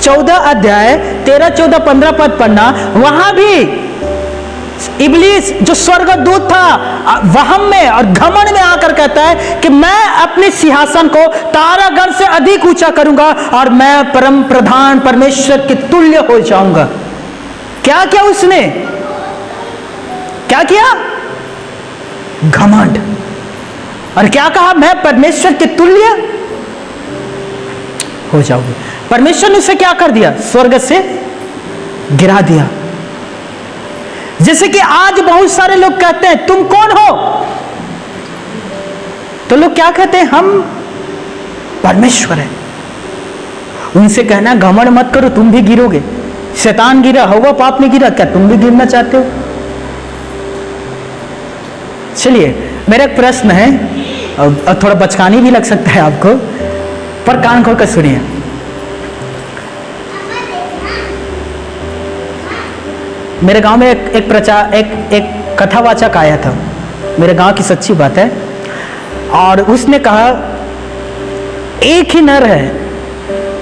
14 अध्याय 13, 14, 15 पद पढ़ना, वहां भी इब्लीस जो स्वर्गदूत था वहम में और घमंड में आकर कहता है कि मैं अपने सिंहासन को तारागण से अधिक ऊंचा करूंगा और मैं परम प्रधान परमेश्वर के तुल्य हो जाऊंगा। क्या किया उसने? क्या किया? घमंड। और क्या कहा? मैं परमेश्वर के तुल्य हो जाऊंगी। परमेश्वर ने उसे क्या कर दिया? स्वर्ग से गिरा दिया। जैसे कि आज बहुत सारे लोग कहते हैं तुम कौन हो? तो लोग क्या कहते हैं? हम परमेश्वर हैं। उनसे कहना घमंड मत करो, तुम भी गिरोगे। शैतान गिरा, हवा पाप में गिरा, क्या तुम भी गिरना चाहते हो? चलिए मेरा एक प्रश्न है और थोड़ा बचकानी भी लग सकता है आपको, पर कान खोल कर सुनिए। मेरे गांव में एक कथावाचक आया था, मेरे गांव की सच्ची बात है, और उसने कहा एक ही नर है,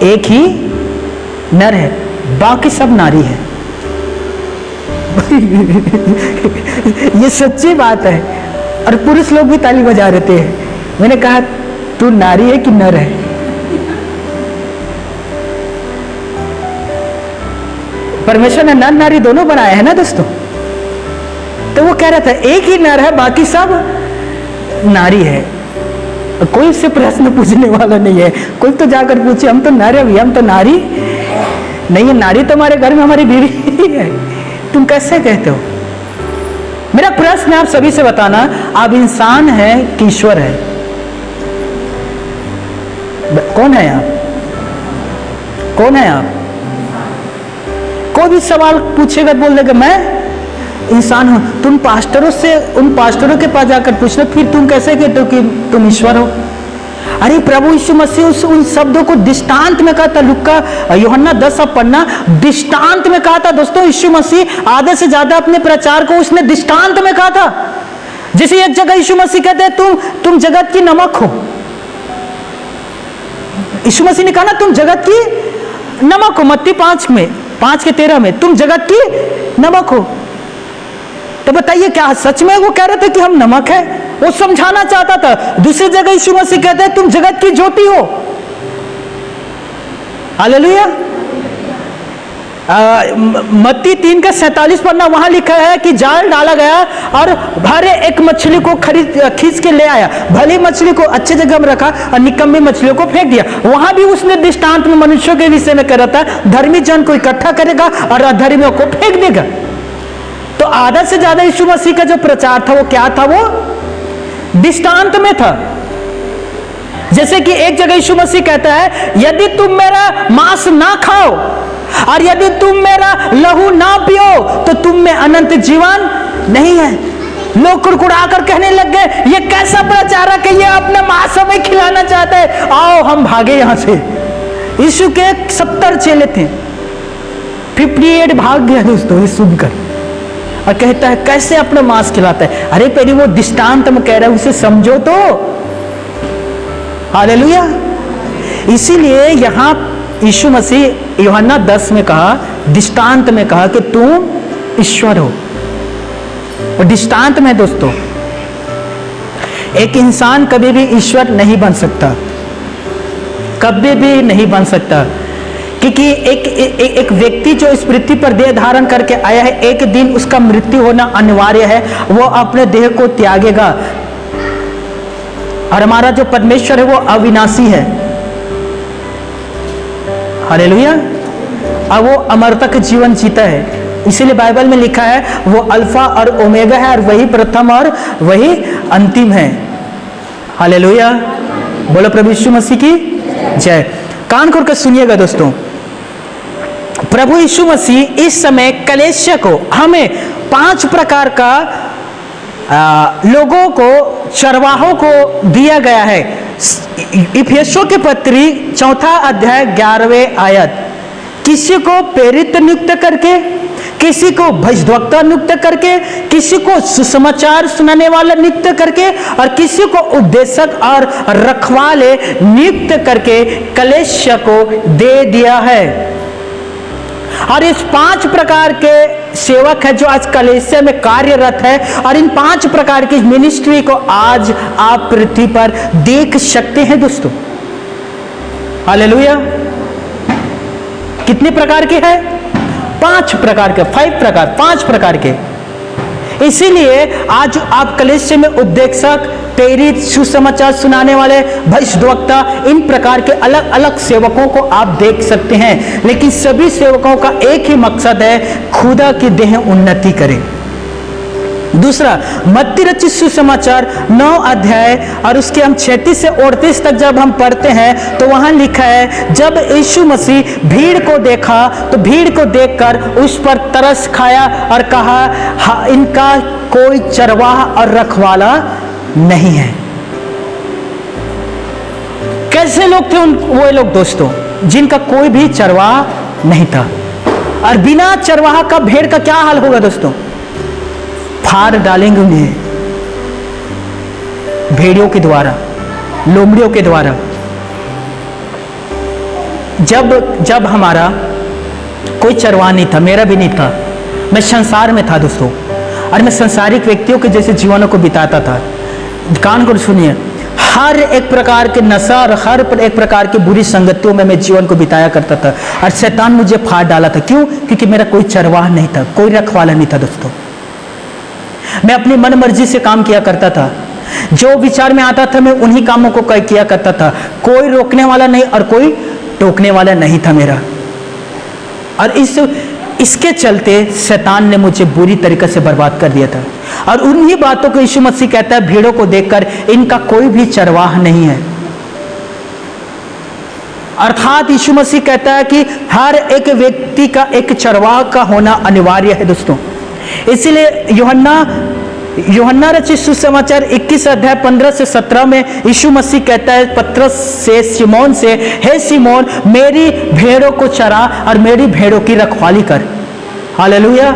एक ही नर है, बाकी सब नारी है। ये सच्ची बात है और पुरुष लोग भी ताली बजा रहे थे। मैंने कहा तू नारी है कि नर है? परमेश्वर ने नर नारी दोनों बनाए हैं ना दोस्तों। तो वो कह रहा था एक ही नर है, बाकी सब नारी है। कोई उससे प्रश्न पूछने वाला नहीं है। कोई तो जाकर पूछे हम तो नर है भैया, हम तो नारी नहीं है। नारी तो हमारे घर में हमारी बीवी है, तुम कैसे कहते हो? मेरा प्रश्न है आप सभी से बताना, आप इंसान है कि ईश्वर है? कौन है आप? कौन है आप? कोई भी सवाल पूछेगा बोल देगा मैं इंसान हूं। तुम पास्टरों से, उन पास्टरों के पास जाकर पूछना, फिर तुम कैसे कहते हो कि तुम ईश्वर हो? अरे प्रभु यीशु मसीह उन शब्दों को दृष्टांत में कहा था। लुक्का यूहन्ना 10 आप पढ़ना, दृष्टांत में कहा था दोस्तों। यीशु मसीह आधे से ज्यादा अपने प्रचार को उसने दृष्टांत में कहा था। जैसे एक जगह यीशु मसीह कहते हैं तुम जगत की नमक हो। यीशु मसीह ने कहा ना तुम जगत की नमक हो। मत्ती 5:13 में तुम जगत की नमक हो। तो बताइए क्या सच में वो कह रहे थे कि हम नमक है? वो समझाना चाहता था। दूसरी जगह यीशु मसीह कहते हैं तुम जगत की ज्योति हो। हालेलुया। मत्ती 3:47 पढ़ना, वहां लिखा है कि जाल डाला गया और भारे एक मछली को खींच के ले आया। भली मछली को अच्छे जगह में रखा और निकम्मी मछलियों को फेंक दिया। वहां भी उसने दृष्टांत में मनुष्यों के विषय में कह रहा था, धर्मी जन को इकट्ठा करेगा और अधर्मियों को फेंक देगा। तो आधा से ज्यादा यीशु मसीह का जो प्रचार था वो क्या था? वो दृष्टांत में था। जैसे कि एक जगह यीशु मसीह कहता है यदि तुम मेरा मांस ना खाओ और यदि तुम मेरा लहू ना पियो तो तुम में अनंत जीवन नहीं है। लोग कुड़कुड़ाकर कहने लग गए ये कैसा प्रचारक है, ये अपने मांस हमें खिलाना चाहता है, आओ हम भागे यहां से। यीशु के 70 चेले थे, 58 भाग गया दोस्तों ये सुनकर, और कहता है कैसे अपना मांस खिलाता है। अरे पहले वो दृष्टांत में कह रहा है, उसे समझो तो। हालेलुया। इसीलिए यहां यीशु मसीह यूहन्ना 10 में कहा, दृष्टांत में कहा कि तुम ईश्वर हो। और दृष्टांत में दोस्तों एक इंसान कभी भी ईश्वर नहीं बन सकता, कभी भी नहीं बन सकता। क्योंकि एक व्यक्ति जो इस पृथ्वी पर देह धारण करके आया है, एक दिन उसका मृत्यु होना अनिवार्य है। वो अपने देह को त्यागेगा। और हमारा जो परमेश्वर है वो अविनाशी है। हालेलुया। और वो अमरता का जीवन जीता है। इसीलिए बाइबल में लिखा है वो अल्फा और ओमेगा है, और वही प्रथम और वही अंतिम है। हालेलुया, बोलो प्रभु यीशु मसीह की जय। कान खोल कर सुनिएगा दोस्तों, प्रभु यीशु मसीह इस समय कलीसिया को, हमें 5 प्रकार का लोगों को, चरवाहों को दिया गया है। इफिसियों के पत्री 4 अध्याय 11वें आयत, किसी को प्रेरित नियुक्त करके, किसी को भविष्यद्वक्ता नियुक्त करके, किसी को सुसमाचार सुनाने वाला नियुक्त करके, और किसी को उपदेशक और रखवाले नियुक्त करके कलीसिया को दे दिया है। और इस 5 प्रकार के सेवक है जो आज कलीसिया में कार्यरत है, और इन 5 प्रकार की मिनिस्ट्री को आज आप पृथ्वी पर देख सकते हैं दोस्तों। हालेलुया, कितने प्रकार के हैं? 5 प्रकार के, 5 प्रकार के। इसीलिए आज आप कलीसिया में उपदेशक, प्रेरित, सुसमाचार सुनाने वाले, भविष्यद्वक्ता, इन प्रकार के अलग अलग सेवकों को आप देख सकते हैं। लेकिन सभी सेवकों का एक ही मकसद है, खुदा की देह उन्नति करें। दूसरा, मत्ती रचित सुसमाचार 9 अध्याय और उसके हम 36 से 38 तक जब हम पढ़ते हैं तो वहां लिखा है, जब यीशु मसीह भीड़ को देखा तो भीड़ को देखकर उस पर तरस खाया और कहा, हाँ, इनका कोई चरवाहा और रखवाला नहीं है। कैसे लोग थे वो लोग दोस्तों, जिनका कोई भी चरवाहा नहीं था। और बिना चरवाहा का भेड़ का क्या हाल होगा दोस्तों? फाड़ डालेंगे उन्हें भेड़ियों के द्वारा, लोमड़ियों के द्वारा। जब हमारा कोई चरवाहा नहीं था, मेरा भी नहीं था, मैं संसार में था दोस्तों, और मैं संसारिक व्यक्तियों के जैसे जीवनों को बिताता था। कान को सुनिए, हर एक प्रकार के नशा और हर एक प्रकार की बुरी संगतियों में मैं जीवन को बिताया करता था, और शैतान मुझे फाड़ डाला था। क्यों? क्योंकि मेरा कोई चरवाहा नहीं था, कोई रखवाला नहीं था दोस्तों। मैं अपनी मन मर्जी से काम किया करता था, जो विचार में आता था मैं उन्हीं कामों को किया करता था। कोई रोकने वाला नहीं और कोई टोकने वाला नहीं था मेरा। और इसके चलते शैतान ने मुझे बुरी तरीके से बर्बाद कर दिया था। और उन्हीं बातों को यीशु मसीह कहता है, भीड़ों को देखकर, इनका कोई भी चरवाह नहीं है। अर्थात यीशु मसीह कहता है कि हर एक व्यक्ति का एक चरवाह का होना अनिवार्य है दोस्तों। इसलिए यूहन्ना रचित सुसमाचार 21 अध्याय 15 से 17 में यीशु मसीह कहता है पतरस से, सिमोन से, हे सिमोन, मेरी भेड़ों को चरा और मेरी भेड़ों की रखवाली कर। हालेलुया,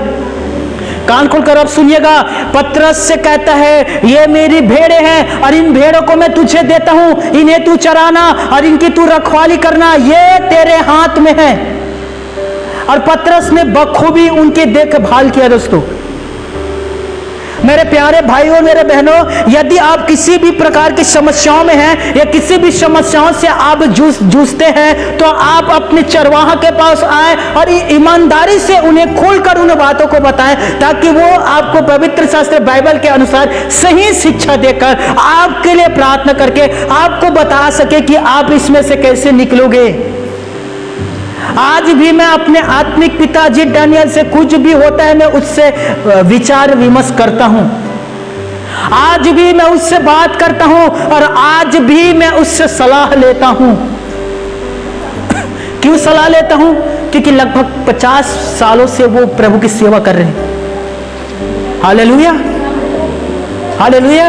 कान खोलकर अब सुनिएगा। पतरस से कहता है, ये मेरी भेड़ें हैं और इन भेड़ों को मैं तुझे देता हूं, इन्हें तू चराना और इनकी तू रखवाली करना, ये तेरे हाथ में है। और पतरस ने बखूबी उनकी देखभाल किया दोस्तों। मेरे प्यारे भाइयों और मेरे बहनों, यदि आप किसी भी प्रकार की समस्याओं में हैं या किसी भी समस्याओं से आप जूझते हैं, तो आप अपने चरवाहा के पास आए और ईमानदारी से उन्हें खोलकर उन बातों को बताएं, ताकि वो आपको पवित्र शास्त्र बाइबल के अनुसार सही शिक्षा देकर आपके लिए प्रार्थना करके आपको बता सके कि आप इसमें से कैसे निकलोगे। आज भी मैं अपने आत्मिक पिताजी डैनियल से कुछ भी होता है मैं उससे विचार विमर्श करता हूं। आज भी मैं उससे बात करता हूं और आज भी मैं उससे सलाह लेता हूं। क्यों सलाह लेता हूं? क्योंकि लगभग 50 सालों से वो प्रभु की सेवा कर रहे हैं। Hallelujah, hallelujah.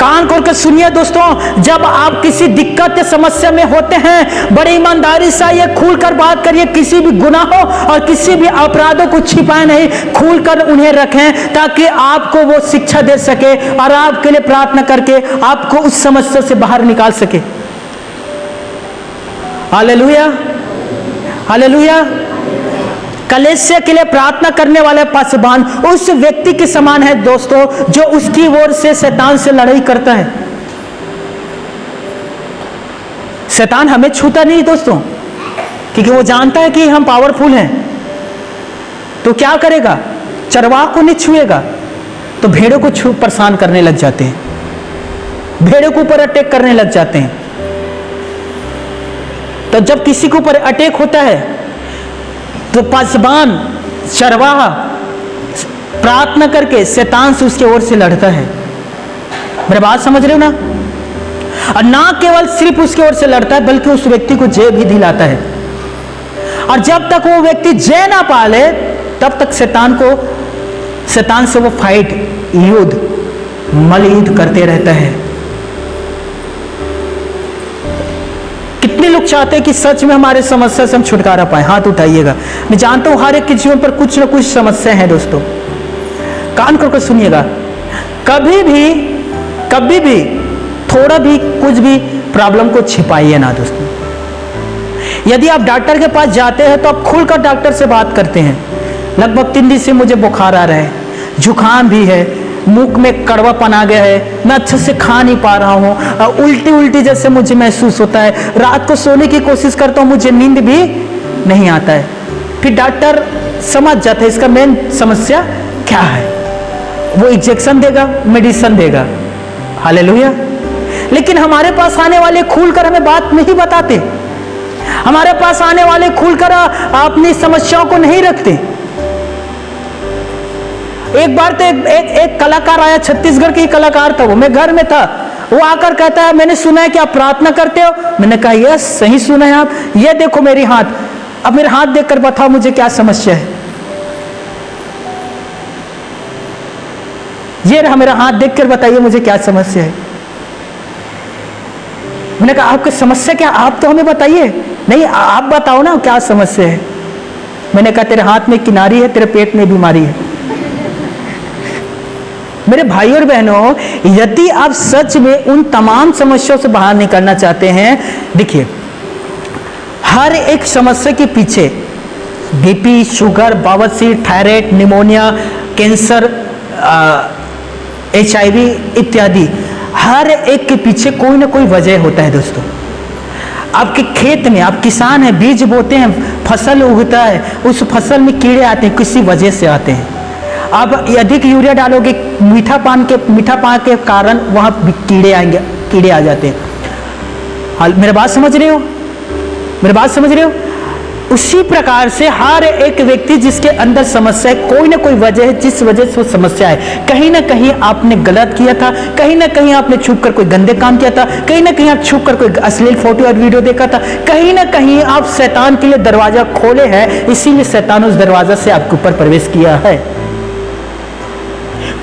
कान खोल कर सुनिए दोस्तों, जब आप किसी दिक्कत या समस्या में होते हैं, बड़ी ईमानदारी से ये खुलकर बात करिए। किसी भी गुनाहों और किसी भी अपराधों को छिपाए नहीं, खुलकर उन्हें रखें, ताकि आपको वो शिक्षा दे सके और आपके लिए प्रार्थना करके आपको उस समस्या से बाहर निकाल सके। Hallelujah, hallelujah. कलीसिया के लिए प्रार्थना करने वाले पासबान उस व्यक्ति के समान है दोस्तों, जो उसकी ओर से शैतान से लड़ाई करता है। शैतान हमें छूता नहीं दोस्तों, क्योंकि वो जानता है कि हम पावरफुल हैं। तो क्या करेगा? चरवाह को नहीं छुएगा, तो भेड़ों को परेशान करने लग जाते हैं, भेड़ों के ऊपर अटैक करने लग जाते हैं। तो जब किसी के ऊपर अटैक होता है तो पासबान चरवाहा प्रार्थना करके शैतान से उसके ओर से लड़ता है। मेरी बात समझ रहे हो ना? और ना केवल सिर्फ उसकी ओर से लड़ता है बल्कि उस व्यक्ति को जय भी दिलाता है। और जब तक वो व्यक्ति जय ना पाले तब तक शैतान से वो फाइट, युद्ध, मल्लयुद्ध करते रहता है। कितने लोग चाहते हैं कि सच में हमारे समस्या से हम छुटकारा पाए? हाथ उठाइएगा। मैं जानता हूं हर एक के जीवन पर कुछ ना कुछ समस्या है दोस्तों। कान खोल कर सुनिएगा। कभी भी थोड़ा भी कुछ भी प्रॉब्लम को छिपाइए ना दोस्तों। यदि आप डॉक्टर के पास जाते हैं तो आप खुलकर डॉक्टर से बात करते हैं, लगभग 3 दिन से मुझे बुखार आ रहा है, जुकाम भी है, मुंह में कड़वापन आ गया है, मैं अच्छे से खा नहीं पा रहा हूँ, उल्टी जैसे मुझे महसूस होता है, रात को सोने की कोशिश करता हूँ, मुझे नींद भी नहीं आता है। फिर डॉक्टर समझ जाता है इसका मेन समस्या क्या है। वो इंजेक्शन देगा, मेडिसिन देगा। हालेलुया। लेकिन हमारे पास आने वाले खुलकर हमें बात नहीं बताते। हमारे पास आने वाले खुलकर अपनी समस्याओं को नहीं रखते। एक बार तो एक कलाकार आया, छत्तीसगढ़ की कलाकार था वो, मैं घर में था, वो आकर कहता है मैंने सुना है कि आप प्रार्थना करते हो। मैंने कहा यस, सही सुना है आप, ये देखो मेरी हाथ, अब मेरे हाथ देखकर बताओ मुझे क्या समस्या है। ये रहा मेरा हाथ, देखकर बताइए मुझे क्या समस्या है। मैंने कहा आपकी समस्या क्या, आप तो हमें बताइए। नहीं आप बताओ ना क्या समस्या है। मैंने कहा तेरे हाथ में किनारी है, तेरे पेट में बीमारी है। मेरे भाई और बहनों, यदि आप सच में उन तमाम समस्याओं से बाहर निकलना चाहते हैं, देखिए हर एक समस्या के पीछे बीपी, शुगर, बवासीर, थायराइड, निमोनिया, कैंसर, HIV इत्यादि, हर एक के पीछे कोई ना कोई वजह होता है दोस्तों। आपके खेत में आप किसान हैं, बीज बोते हैं, फसल उगता है, उस फसल में कीड़े आते हैं, किसी वजह से आते हैं। आप अधिक यूरिया डालोगे, मीठा पान के कारण वहां कीड़े आएंगे, कीड़े आ जाते हैं। मेरी बात समझ रहे हो? मेरी बात समझ रहे हो? उसी प्रकार से हर एक व्यक्ति जिसके अंदर समस्या है, कोई ना कोई वजह है जिस वजह से वो समस्या है। कहीं ना कहीं आपने गलत किया था, कहीं ना कहीं आपने छुप कर कोई गंदे काम किया था, कहीं ना कहीं आप छुप कर कोई अश्लील फोटो और वीडियो देखा था, कहीं ना कहीं आप शैतान के लिए दरवाजा खोले हैं, इसीलिए शैतान उस दरवाजा से आपके ऊपर प्रवेश किया है।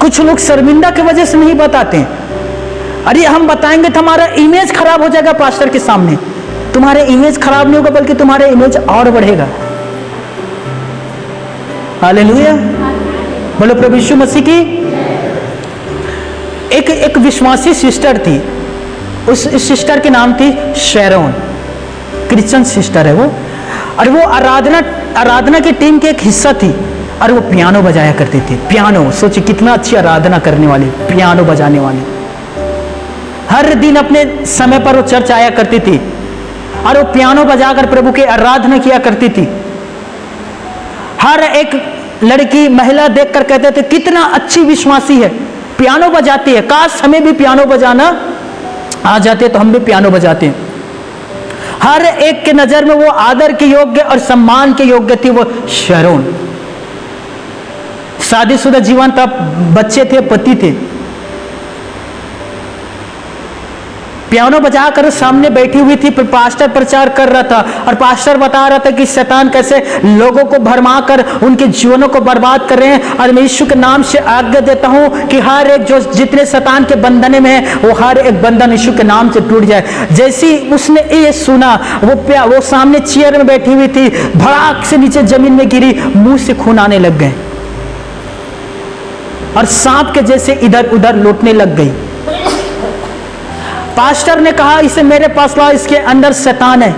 कुछ लोग शर्मिंदा की वजह से नहीं बताते। अरे हम बताएंगे तो हमारा इमेज खराब हो जाएगा पास्टर के सामने। तुम्हारे इमेज खराब नहीं होगा बल्कि तुम्हारा इमेज और बढ़ेगा। हालेलुया, बोलो प्रभु यीशु मसीह की। एक विश्वासी सिस्टर थी, उस सिस्टर के नाम थी शेरोन, क्रिश्चियन सिस्टर है वो, और वो आराधना की टीम की एक हिस्सा थी, और वो पियानो बजाया करती थी। पियानो, सोचिए कितना अच्छी आराधना करने वाली, पियानो बजाने वाली। हर दिन अपने समय पर वो चर्च आया करती थी और वो पियानो बजाकर प्रभु की आराधना किया करती थी। हर एक लड़की, महिला देखकर कहते थे कितना अच्छी विश्वासी है, पियानो बजाती है, काश हमें भी पियानो बजाना आ जाते तो हम भी पियानो बजाते हैं। हर एक के नजर में वो आदर के योग्य और सम्मान के योग्य थी वो शेरोन। शादीशुदा जीवन था, बच्चे थे, पति थे। पियानो बजाकर सामने बैठी हुई थी, पास्टर प्रचार कर रहा था और पास्टर बता रहा था कि शैतान कैसे लोगों को भरमा कर उनके जीवनों को बर्बाद कर रहे हैं, और मैं यीशु के नाम से आज्ञा देता हूं कि हर एक जो जितने शैतान के बंधन में है वो हर एक बंधन यीशु के नाम से टूट जाए। जैसी उसने ये सुना, वो सामने चेयर में बैठी हुई थी, भड़ाक से नीचे जमीन में गिरी, मुंह से खून आने लग गए और सांप के जैसे इधर उधर लौटने लग गई। पास्टर ने कहा इसे मेरे पास ला, इसके अंदर शैतान है,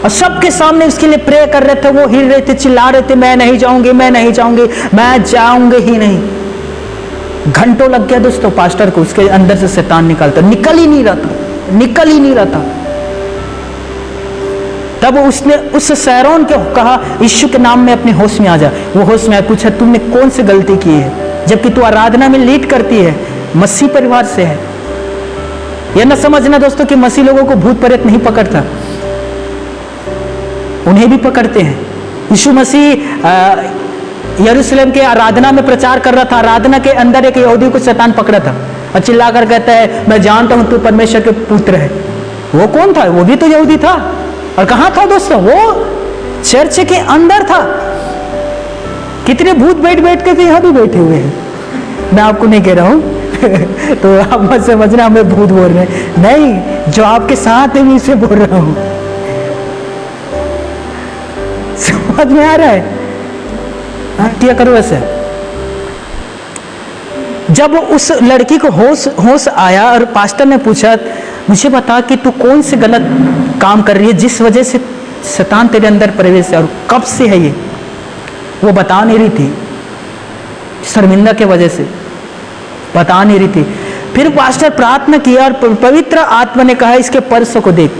और सबके सामने उसके लिए प्रे कर रहे थे। वो हिल रहे थे, चिल्ला रहे थे, मैं नहीं जाऊंगी, मैं नहीं जाऊंगी, मैं जाऊंगी ही नहीं। घंटों लग गया दोस्तों पास्टर को उसके अंदर से शैतान निकलता, निकल ही नहीं रहा था। तब उसने उस शेरोन को कहा यीशु के नाम में अपने होश में आ जा। वो होश में आया, पूछा तुमने कौन सी गलती की है, जबकि तू आराधना में लीड करती है, मसीह परिवार से है। यह न समझना दोस्तों कि मसीह लोगों को भूत प्रेत नहीं पकड़ता, उन्हें भी पकड़ते हैं। यीशु मसीह यरूशलेम के आराधना में प्रचार कर रहा था। आराधना के अंदर एक यहूदी को शैतान पकड़ा था और चिल्लाकर कहता है, मैं जानता हूं तू परमेश्वर के पुत्र है। वो कौन था? वो भी तो यहूदी था। और कहां था दोस्तों? वो चर्च के अंदर था। कितने भूत बैठ बैठ के यहां भी बैठे हुए हैं। मैं आपको नहीं कह रहा हूं तो आप मत समझना हमें भूत बोल रहे हैं, नहीं, जो आपके साथ है मैं इसे बोल रहा हूं। समझ में आ रहा है? क्या करो ऐसे। जब उस लड़की को होश आया और पास्टर ने पूछा, मुझे बता कि तू कौन से गलत काम कर रही है जिस वजह से शैतान तेरे अंदर प्रवेश है और कब से है ये? वो बता नहीं रही थी, शर्मिंदा के वजह से बता नहीं रही थी। फिर पास्टर प्रार्थना किया और पवित्र आत्मा ने कहा, इसके पर्स को देख।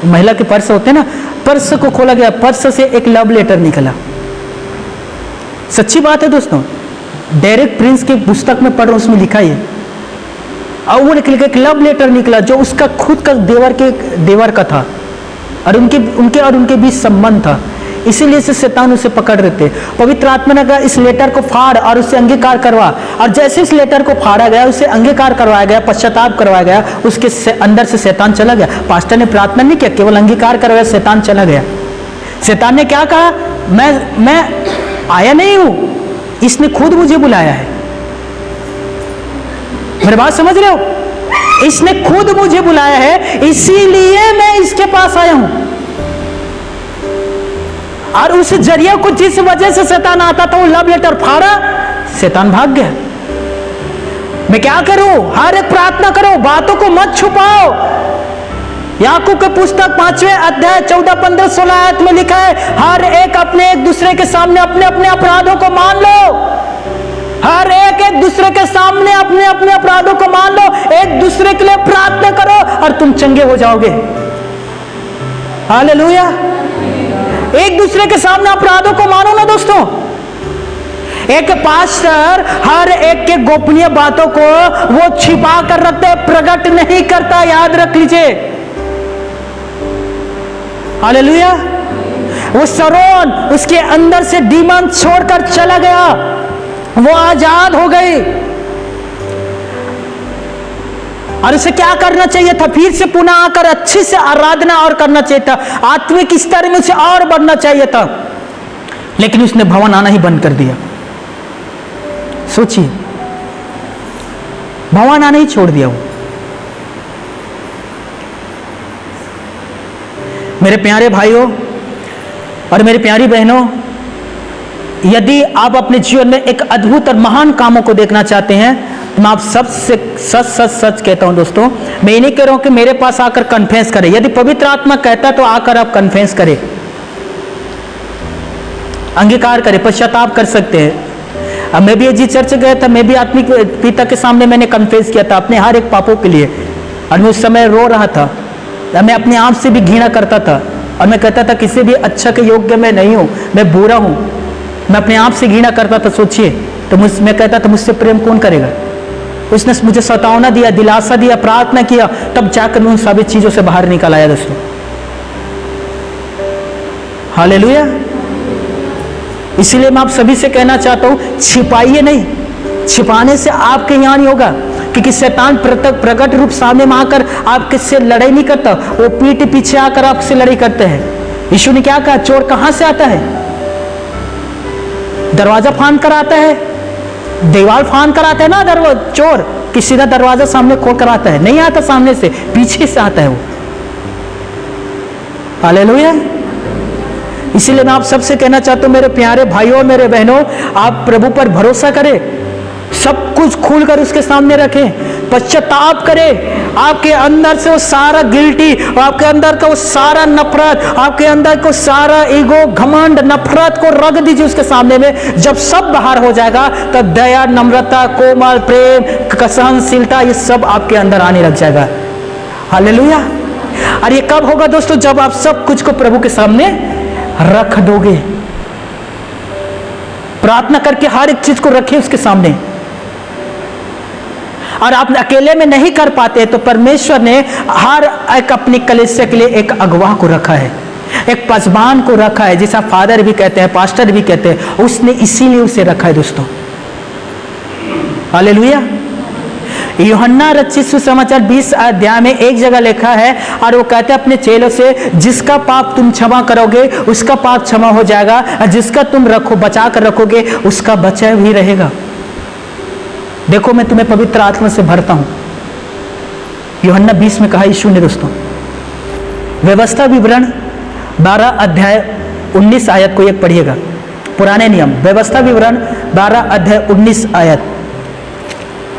महिला के पर्स होते हैं ना, पर्स को खोला गया, पर्स से एक लव लेटर निकला। सच्ची बात है दोस्तों, डेरेक प्रिंस की पुस्तक में पढ़ रहा हूं, उसमें लिखा है। और वो एक लव लेटर निकला जो उसका खुद का देवर का था और उनके बीच संबंध था। इसीलिए से शैतान उसे पकड़ रहे थे। पवित्र आत्मा ने कहा, इस लेटर को फाड़ और उसे अंगीकार करवा। और जैसे इस लेटर को फाड़ा गया, उसे अंगीकार करवाया गया, पश्चाताप करवाया गया, उसके अंदर से शैतान चला गया। पास्टर ने प्रार्थना नहीं किया, केवल अंगीकार करवाया, शैतान चला गया। शैतान ने क्या कहा? मैं आया नहीं हूं, इसने खुद मुझे बुलाया है। मेरी बात समझ रहे हो? इसने खुद मुझे बुलाया है, इसीलिए मैं इसके पास आया हूं। और उस जरिए को जिस वजह से शैतान आता था, वो लव लेटर फाड़ा, शैतान भाग गया। मैं क्या करूं? हर एक प्रार्थना करो, बातों को मत छुपाओ। याकूब की पुस्तक 5वें अध्याय 14, 15, 16 आयत में लिखा है, हर एक अपने एक दूसरे के सामने अपने अपने अपराधों को मान लो। हर एक दूसरे के सामने अपने अपने अपराधों को मान लो, एक दूसरे के लिए प्रार्थना करो और तुम चंगे हो जाओगे। हालेलुया। एक दूसरे के सामने अपराधों को मानो ना दोस्तों। एक पास्टर हर एक के गोपनीय बातों को वो छिपा कर रखता है, प्रकट नहीं करता, याद रख लीजिए। हालेलुया। वो शरोन उसके अंदर से डीमन छोड़कर चला गया, वो आजाद हो गई। और उसे क्या करना चाहिए था? फिर से पुनः आकर अच्छी से आराधना और करना चाहिए था, आत्मिक स्तर में उसे और बढ़ना चाहिए था। लेकिन उसने भवन आना ही बंद कर दिया। सोचिए, भवन आना ही छोड़ दिया वो। मेरे प्यारे भाइयों और मेरी प्यारी बहनों, यदि आप अपने जीवन में एक अद्भुत और महान कामों को देखना चाहते हैं, तो मैं आप सबसे सच कहता हूं दोस्तों, मैं ये नहीं कह रहा हूं कि मेरे पास आकर कन्फेंस करें। यदि पवित्र आत्मा कहता है तो आकर आप कन्फेंस करें, अंगीकार करें, पश्चाताप कर सकते हैं। अब मैं भी जी चर्च गया था, मैं भी आत्मिक पिता के सामने मैंने कन्फेंस किया था अपने हर एक पापों के लिए। और मैं उस समय रो रहा था, मैं अपने आप से भी घृणा करता था और मैं कहता था किसी भी अच्छा के योग्य मैं नहीं हूं, मैं बुरा हूं। मैं अपने आप से घृणा करता था। सोचिए, तो मैं कहता था मुझसे प्रेम कौन करेगा? उसने मुझे सतावना दिया, दिलासा दिया, प्रार्थना किया, तब जाकर मैं उन सभी चीजों से बाहर निकल आया दोस्तों। हालेलुया। इसीलिए मैं आप सभी से कहना चाहता हूं, छिपाइए नहीं। छिपाने से आपके यहां नहीं होगा, क्योंकि शैतान प्रकट रूप सामने में आकर आपके से लड़ाई नहीं करता, वो पीठ पीछे आकर आपसे लड़ाई करते हैं। यीशु ने क्या कहा? चोर कहां से आता है? दरवाजा फांद कर आता है, दीवार फांद कर आता है ना। चोर कि सीधा दरवाजा सामने खोल कर आता है? नहीं आता सामने से, पीछे से आता है वो। हालेलुया। इसीलिए मैं आप सबसे कहना चाहता हूं, मेरे प्यारे भाइयों और मेरे बहनों, आप प्रभु पर भरोसा करें, सब कुछ खोलकर उसके सामने रखें, पश्चाताप करें। आपके अंदर से वो सारा गिल्टी, आपके अंदर का वो सारा नफरत, आपके अंदर को सारा ईगो, घमंड, नफरत को रख दीजिए उसके सामने में। जब सब बाहर हो जाएगा तब दया, नम्रता, कोमल, प्रेम, सहनशीलता, ये सब आपके अंदर आने लग जाएगा। हालेलुया। और ये कब होगा दोस्तों? जब आप सब कुछ को प्रभु के सामने रख दोगे। प्रार्थना करके हर एक चीज को रखें उसके सामने। और आप अकेले में नहीं कर पाते तो परमेश्वर ने हर एक अपनी कलीसिया के लिए एक अगुवा को रखा है, एक पसबान को रखा है, जिसे फादर भी कहते हैं, पास्टर भी कहते हैं, उसने इसीलिए उसे रखा है दोस्तों। हालेलुया। यूहन्ना रचित सुसमाचार 20 अध्याय में एक जगह लिखा है, और वो कहते हैं अपने चेलों से, जिसका पाप तुम क्षमा करोगे उसका पाप क्षमा हो जाएगा, और जिसका तुम बचा कर रखोगे उसका बचा भी रहेगा। देखो मैं तुम्हें पवित्र आत्मा से भरता हूं, यूहन्ना 20 में कहा यीशु ने दोस्तों। व्यवस्था विवरण 12 अध्याय 19 आयत को एक पढ़िएगा, पुराने नियम व्यवस्था विवरण 12 अध्याय 19 आयत।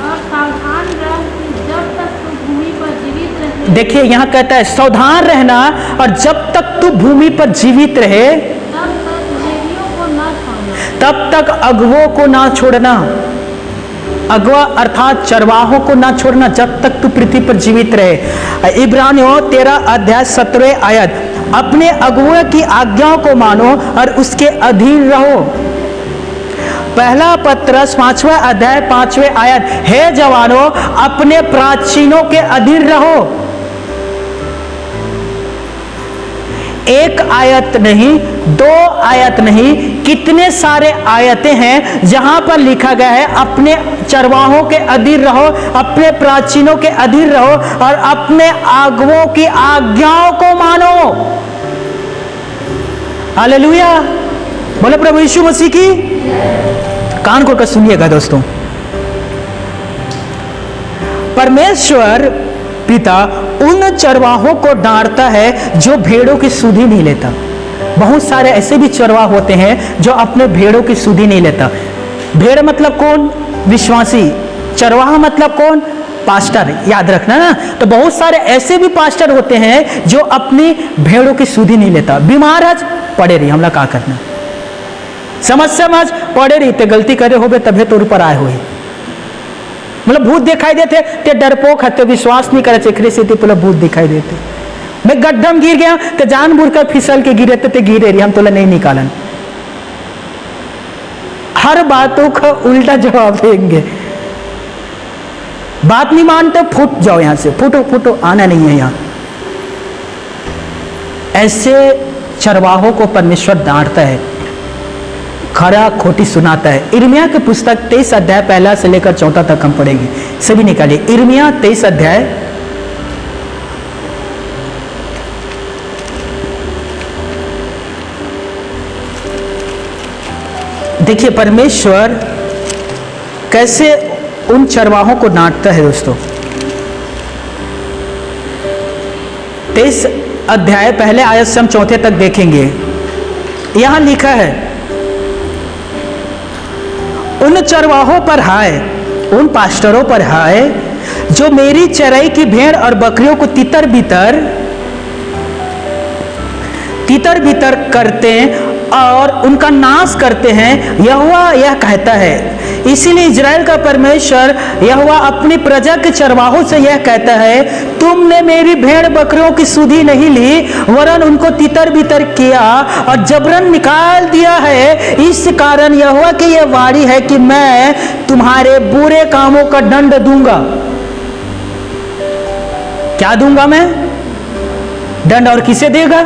और सावधान रह कि जब तक तू भूमि पर जीवित रहे, देखिए यहां कहता है सावधान रहना, और जब तक तू भूमि पर जीवित रहे तब तक लेवियों को न छोड़ना, तब तक अगुओं को ना छोड़ना। अगवा अर्थात चरवाहों को ना छोड़ना जब तक तू पृथ्वी पर जीवित रहे। इब्रानियों 13 अध्याय 17 आयत, अपने अगुओं की आज्ञाओं को मानो और उसके अधीन रहो। पहला पत्रस 5वां अध्याय 5वें आयत, हे जवानों अपने प्राचीनों के अधीन रहो। एक आयत नहीं, 2 आयत नहीं, कितने सारे आयतें हैं जहां पर लिखा गया है अपने चरवाहों के अधीन रहो, अपने प्राचीनों के अधीन रहो और अपने अगुओं की आज्ञाओं को मानो। हालेलुया, बोले प्रभु यीशु मसीह की। कान खोलकर सुनिएगा दोस्तों, परमेश्वर पिता उन चरवाहों को डांटता है जो भेड़ों की सुधि नहीं लेता। बहुत सारे ऐसे भी चरवाह होते हैं जो अपने भेड़ों की सुधि नहीं लेता। भेड़ मतलब कौन? विश्वासी। चरवाहा मतलब कौन? पास्टर। याद रखना ना। तो बहुत सारे ऐसे भी पास्टर होते हैं जो अपनी भेड़ों की सुधि नहीं लेता। बीमार आज पड़े रही, हमला क्या करना, समझ पड़े रही ते गलती करे हो तभे तोर पर आए हुए, मतलब भूत दिखाई देते ते डरपोक हते, विश्वास नहीं करे चेखरे से ते भूत दिखाई देते। मैं गड्ढम गिर गया तो जानबूझ कर फिसल के गिरे ते गिरे रही, हम तोला नहीं निकालन। हर बातों का उल्टा जवाब देंगे। बात नहीं मानते फुट जाओ यहां से, फुटो फुटो, आना नहीं है यहां। ऐसे चरवाहों को परमेश्वर डांटता है, खरा खोटी सुनाता है। इर्मिया की पुस्तक 23 अध्याय 1 से लेकर 4 तक हम पढ़ेंगे, सभी निकालिए। इर्मिया 23 अध्याय देखिए परमेश्वर कैसे उन चरवाहों को डांटता है दोस्तों। 23 अध्याय 1 आयत से हम 4 तक देखेंगे। यहां लिखा है, उन चरवाहों पर हाय, उन पास्टरों पर हाय जो मेरी चराई की भेड़ और बकरियों को तितर बितर करते और उनका नाश करते हैं। यहोवा यह कहता है। इसीलिए इजराइल का परमेश्वर यहोवा अपनी प्रजा के चरवाहों से यह कहता है, तुमने मेरी भेड़ बकरियों की सुधि नहीं ली, वरन उनको तितर बितर किया और जबरन निकाल दिया है। इस कारण यहोवा की यह वाणी है कि मैं तुम्हारे बुरे कामों का दंड दूंगा। क्या दूंगा मैं? दंड। और किसे देगा?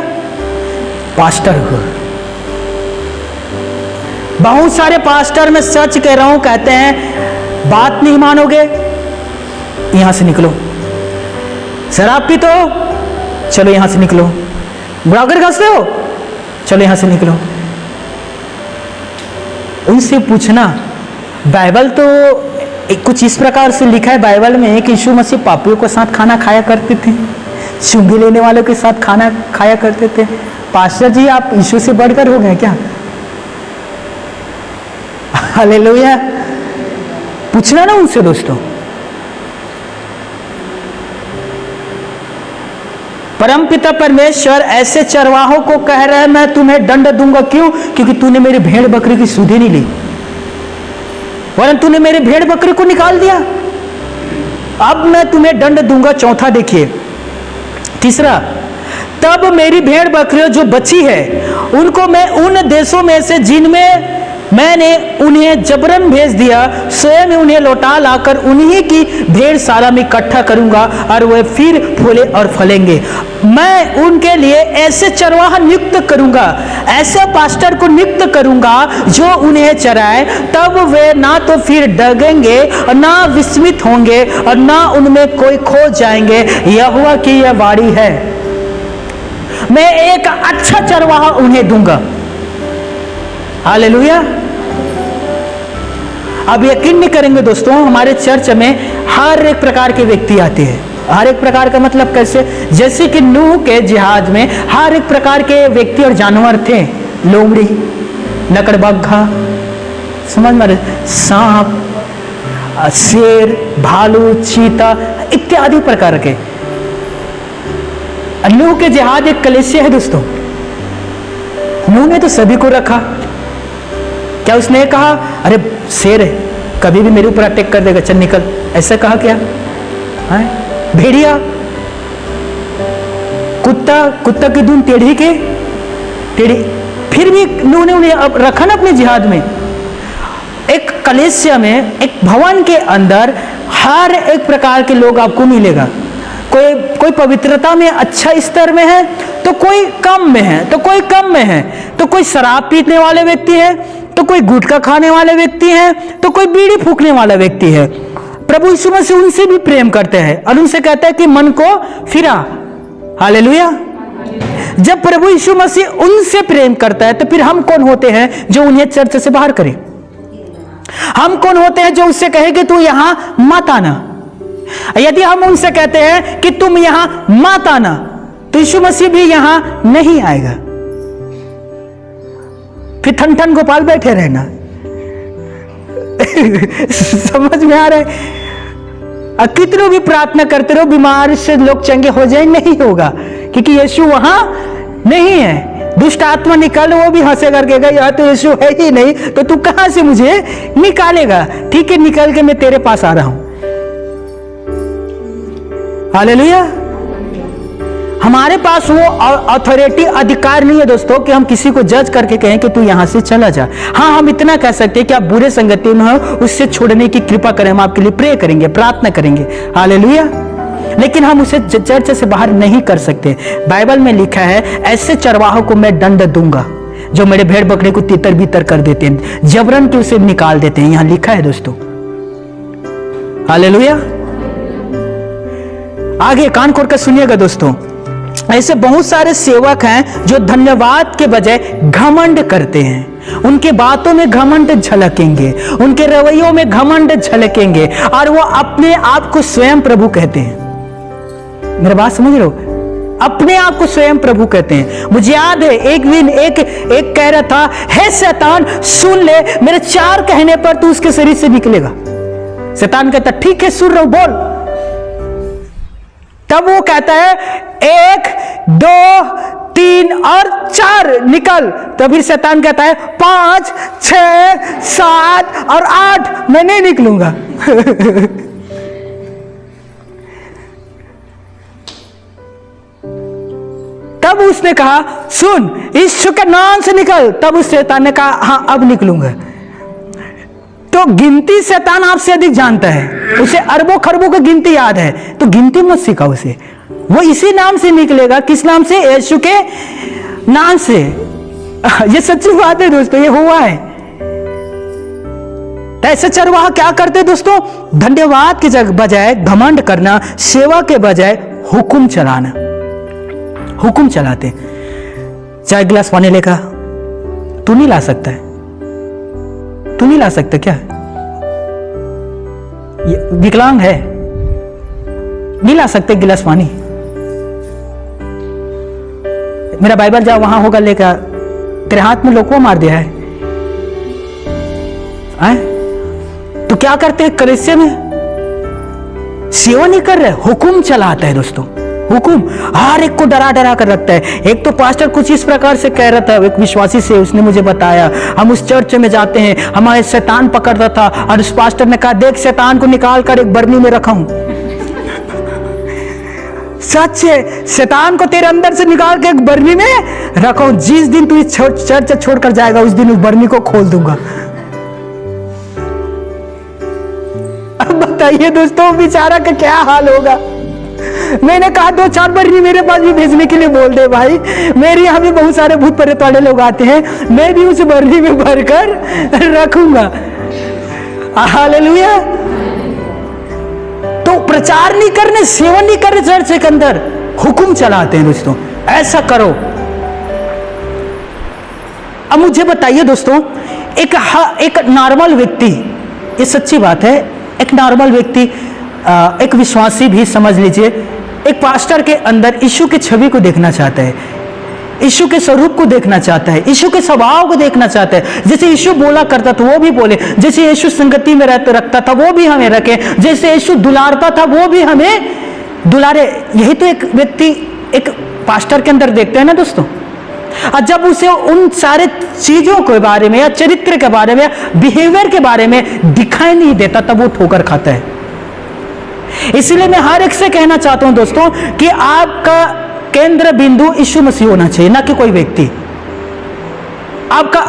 पास्टर को। बहुत सारे पास्टर, मैं सच कह रहा हूं, कहते हैं बात नहीं मानोगे यहां से निकलो, शराब पीते हो चलो यहां से निकलो, ब्लॉगर घसते हो चलो यहां से निकलो। उनसे पूछना, बाइबल तो कुछ इस प्रकार से लिखा है बाइबल में कि यीशु मसीह पापियों के साथ खाना खाया करते थे, चुंगी लेने वालों के साथ खाना खाया करते थे। पास्टर जी आप यीशु से बढ़कर हो गए क्या? हालेलुया। पूछना ना उनसे दोस्तों। परमपिता परमेश्वर ऐसे चरवाहों को कह रहा है, मैं तुम्हें दंड दूंगा। क्यों? क्योंकि तूने मेरी भेड़ बकरी की सुधि नहीं ली, वरन तूने मेरे भेड़ बकरी को निकाल दिया। अब मैं तुम्हें दंड दूंगा। 4 देखिए। 3, तब मेरी भेड़ बकरियों जो बची है उनको मैं उन देशों में से जिनमें मैंने उन्हें जबरन भेज दिया, स्वयं उन्हें लौटा लाकर उन्हीं की भेड़शाला में इकट्ठा करूंगा और वे फिर फूले और फलेंगे। मैं उनके लिए ऐसे चरवाहा नियुक्त करूंगा, ऐसे पास्टर को नियुक्त करूंगा जो उन्हें चराए, तब वे ना तो फिर डरेंगे और ना विस्मित होंगे और ना उनमें कोई खो जाएंगे। यहोवा की यह वाणी है, मैं एक अच्छा चरवाहा उन्हें दूंगा। हालेलुया। अब यकीन नहीं करेंगे दोस्तों, हमारे चर्च में हर एक प्रकार के व्यक्ति आते हैं। हर एक प्रकार का मतलब कैसे? जैसे कि नूह के जिहाज में हर एक प्रकार के व्यक्ति और जानवर थे, लोमड़ी, नकड़बग्घा, समझ में, सांप, शेर, भालू, चीता इत्यादि प्रकार के। नूह के जिहाज एक कलीसिया है दोस्तों। नूह ने तो सभी को रखा। क्या उसने कहा अरे शेर है, कभी भी मेरे ऊपर अटैक कर देगा, चल निकल, ऐसा कहा क्या? भेड़िया, कुत्ता की धुन टेढ़ी के टेढ़ी, फिर भी नूह ने उन्हें अब रखा ना अपने जिहाद में। एक कलीसिया में, एक भवन के अंदर हर एक प्रकार के लोग आपको मिलेगा। कोई पवित्रता में अच्छा स्तर में है तो कोई कम में है, तो कोई कम में है, तो कोई शराब पीने वाले व्यक्ति है, तो कोई गुटखा खाने वाले व्यक्ति है, तो कोई बीड़ी फूकने वाला व्यक्ति है। प्रभु यीशु मसीह उनसे भी प्रेम करते हैं और उनसे कहता है कि मन को फिरा। हालेलुया। जब प्रभु यीशु मसीह उनसे प्रेम करता है तो फिर हम कौन होते हैं जो उन्हें चर्च से बाहर करें? हम कौन होते हैं जो उससे कहे कि तू यहां मत आना? यदि हम उनसे कहते हैं कि तुम यहां मत आना, तो यीशु मसीह भी यहां नहीं आएगा। फिर ठन ठन गोपाल बैठे रहना। समझ में आ रहा है? कितनों भी प्रार्थना करते रहो, बीमार से लोग चंगे हो जाए, नहीं होगा, क्योंकि यीशु वहां नहीं है। दुष्ट आत्मा निकाल, वो भी हंसे करके गई, यहाँ तो यीशु है ही नहीं, तो तू कहां से मुझे निकालेगा? ठीक है, निकल के मैं तेरे पास आ रहा हूं। हालेलुया। हमारे पास वो अथॉरिटी, अधिकार नहीं है दोस्तों कि हम किसी को जज करके कहें कि तू यहां से चला जा। हाँ, हम इतना कह सकते हैं कि आप बुरे संगति में हो, उससे छोड़ने की कृपा करें, हम आपके लिए प्रे करेंगे, प्रार्थना करेंगे। हालेलुया। लेकिन हम उसे चर्च से बाहर नहीं कर सकते। बाइबल में लिखा है, ऐसे चरवाहों को मैं दंड दूंगा जो मेरे भेड़ बकरे को तितर बितर कर देते हैं, जबरन के उसे निकाल देते हैं। यहां लिखा है दोस्तों। हालेलुया। आगे कान खोल कर सुनिएगा दोस्तों। ऐसे बहुत सारे सेवक हैं जो धन्यवाद के बजाय घमंड करते हैं। उनके बातों में घमंड झलकेंगे, उनके रवैयों में घमंड झलकेंगे और वो अपने आप को स्वयं प्रभु कहते हैं। मेरी बात समझ रहे हो? अपने आप को स्वयं प्रभु कहते हैं। मुझे याद है एक दिन एक कह रहा था, हे शैतान सुन ले, मेरे 4 कहने पर तू उसके शरीर से निकलेगा। शैतान कहता ठीक है, सुन रहा हूं, बोल। तब वो कहता है 1 2 3 और 4 निकल। तो फिर शैतान कहता है 5 6 7 और 8 मैं नहीं निकलूंगा। तब उसने कहा सुन, यीशु के नाम से निकल। तब उस शैतान ने कहा हाँ अब निकलूंगा। तो गिनती शैतान आपसे अधिक जानता है, उसे अरबों खरबों की गिनती याद है, तो गिनती मत सिखाओ उसे। वो इसी नाम से निकलेगा। किस नाम से? यीशु के नाम से। ये सच्ची बात है दोस्तों, ये हुआ है। तो ऐसे चरवाहा क्या करते दोस्तों? धन्यवाद के बजाय घमंड करना, सेवा के बजाय हुक्म चलाना, हुक्म चलाते। चाय गिलास पानी लेकर तू नहीं ला सकता है, तू नहीं ला सकता क्या? ये विकलांग है, नहीं ला सकते गिलास पानी। मेरा बाइबल जाओ वहां होगा लेकर, तेरे हाथ में लोको मार दिया है। तो क्या करते हैं कलीसिया में? सेवा नहीं कर रहे, हुक्म चलाता है दोस्तों। हुक्म हर एक को डरा डरा कर रखता है। एक तो पास्टर कुछ इस प्रकार से कह रहा था, एक विश्वासी से, उसने मुझे बताया, हम उस चर्च में जाते हैं, हमारे शैतान पकड़ रहा था और उस पास्टर ने कहा देख शैतान को निकाल कर एक बरनी में रखा हूं। सच है, शैतान को तेरे अंदर से निकाल के एक बरनी में रखा हूं। जिस दिन तू इस चर्च छोड़कर जाएगा उस दिन उस बरनी को खोल दूंगा। बताइए दोस्तों बेचारा का क्या हाल होगा। मैंने कहा 2-4 बर्नी मेरे पास भी भेजने के लिए बोल दे भाई, मेरे यहाँ भी बहुत सारे भूत प्रेत वाले लोग आते हैं, मैं भी उस बर्नी में भरकर रखूंगा। हालेलुया। तो प्रचार नहीं करने, सेवन नहीं करने चर्च के अंदर, हुक्म चलाते हैं दोस्तों, ऐसा करो। अब मुझे बताइए दोस्तों, एक नॉर्मल व्यक्ति, ये सच्ची बात है, एक नॉर्मल व्यक्ति, एक विश्वासी भी समझ लीजिए, एक पास्टर के अंदर यीशु की छवि को देखना चाहता है, यीशु के स्वरूप को देखना चाहता है, यीशु के स्वभाव को देखना चाहता है। जैसे यीशु बोला करता था वो भी बोले, जैसे यीशु संगति में रखता था वो भी हमें रखे, जैसे यीशु दुलारता था वो भी हमें दुलारे। यही तो एक व्यक्ति एक पास्टर के अंदर देखते हैं ना दोस्तों। और जब उसे उन सारे चीजों के बारे में या चरित्र के बारे में या बिहेवियर के बारे में दिखाई नहीं देता, तब वो ठोकर खाता है। इसलिए मैं हर एक से कहना चाहता हूं दोस्तों कि आपका केंद्र बिंदु यीशु मसीह होना चाहिए, ना कि कोई व्यक्ति। आपका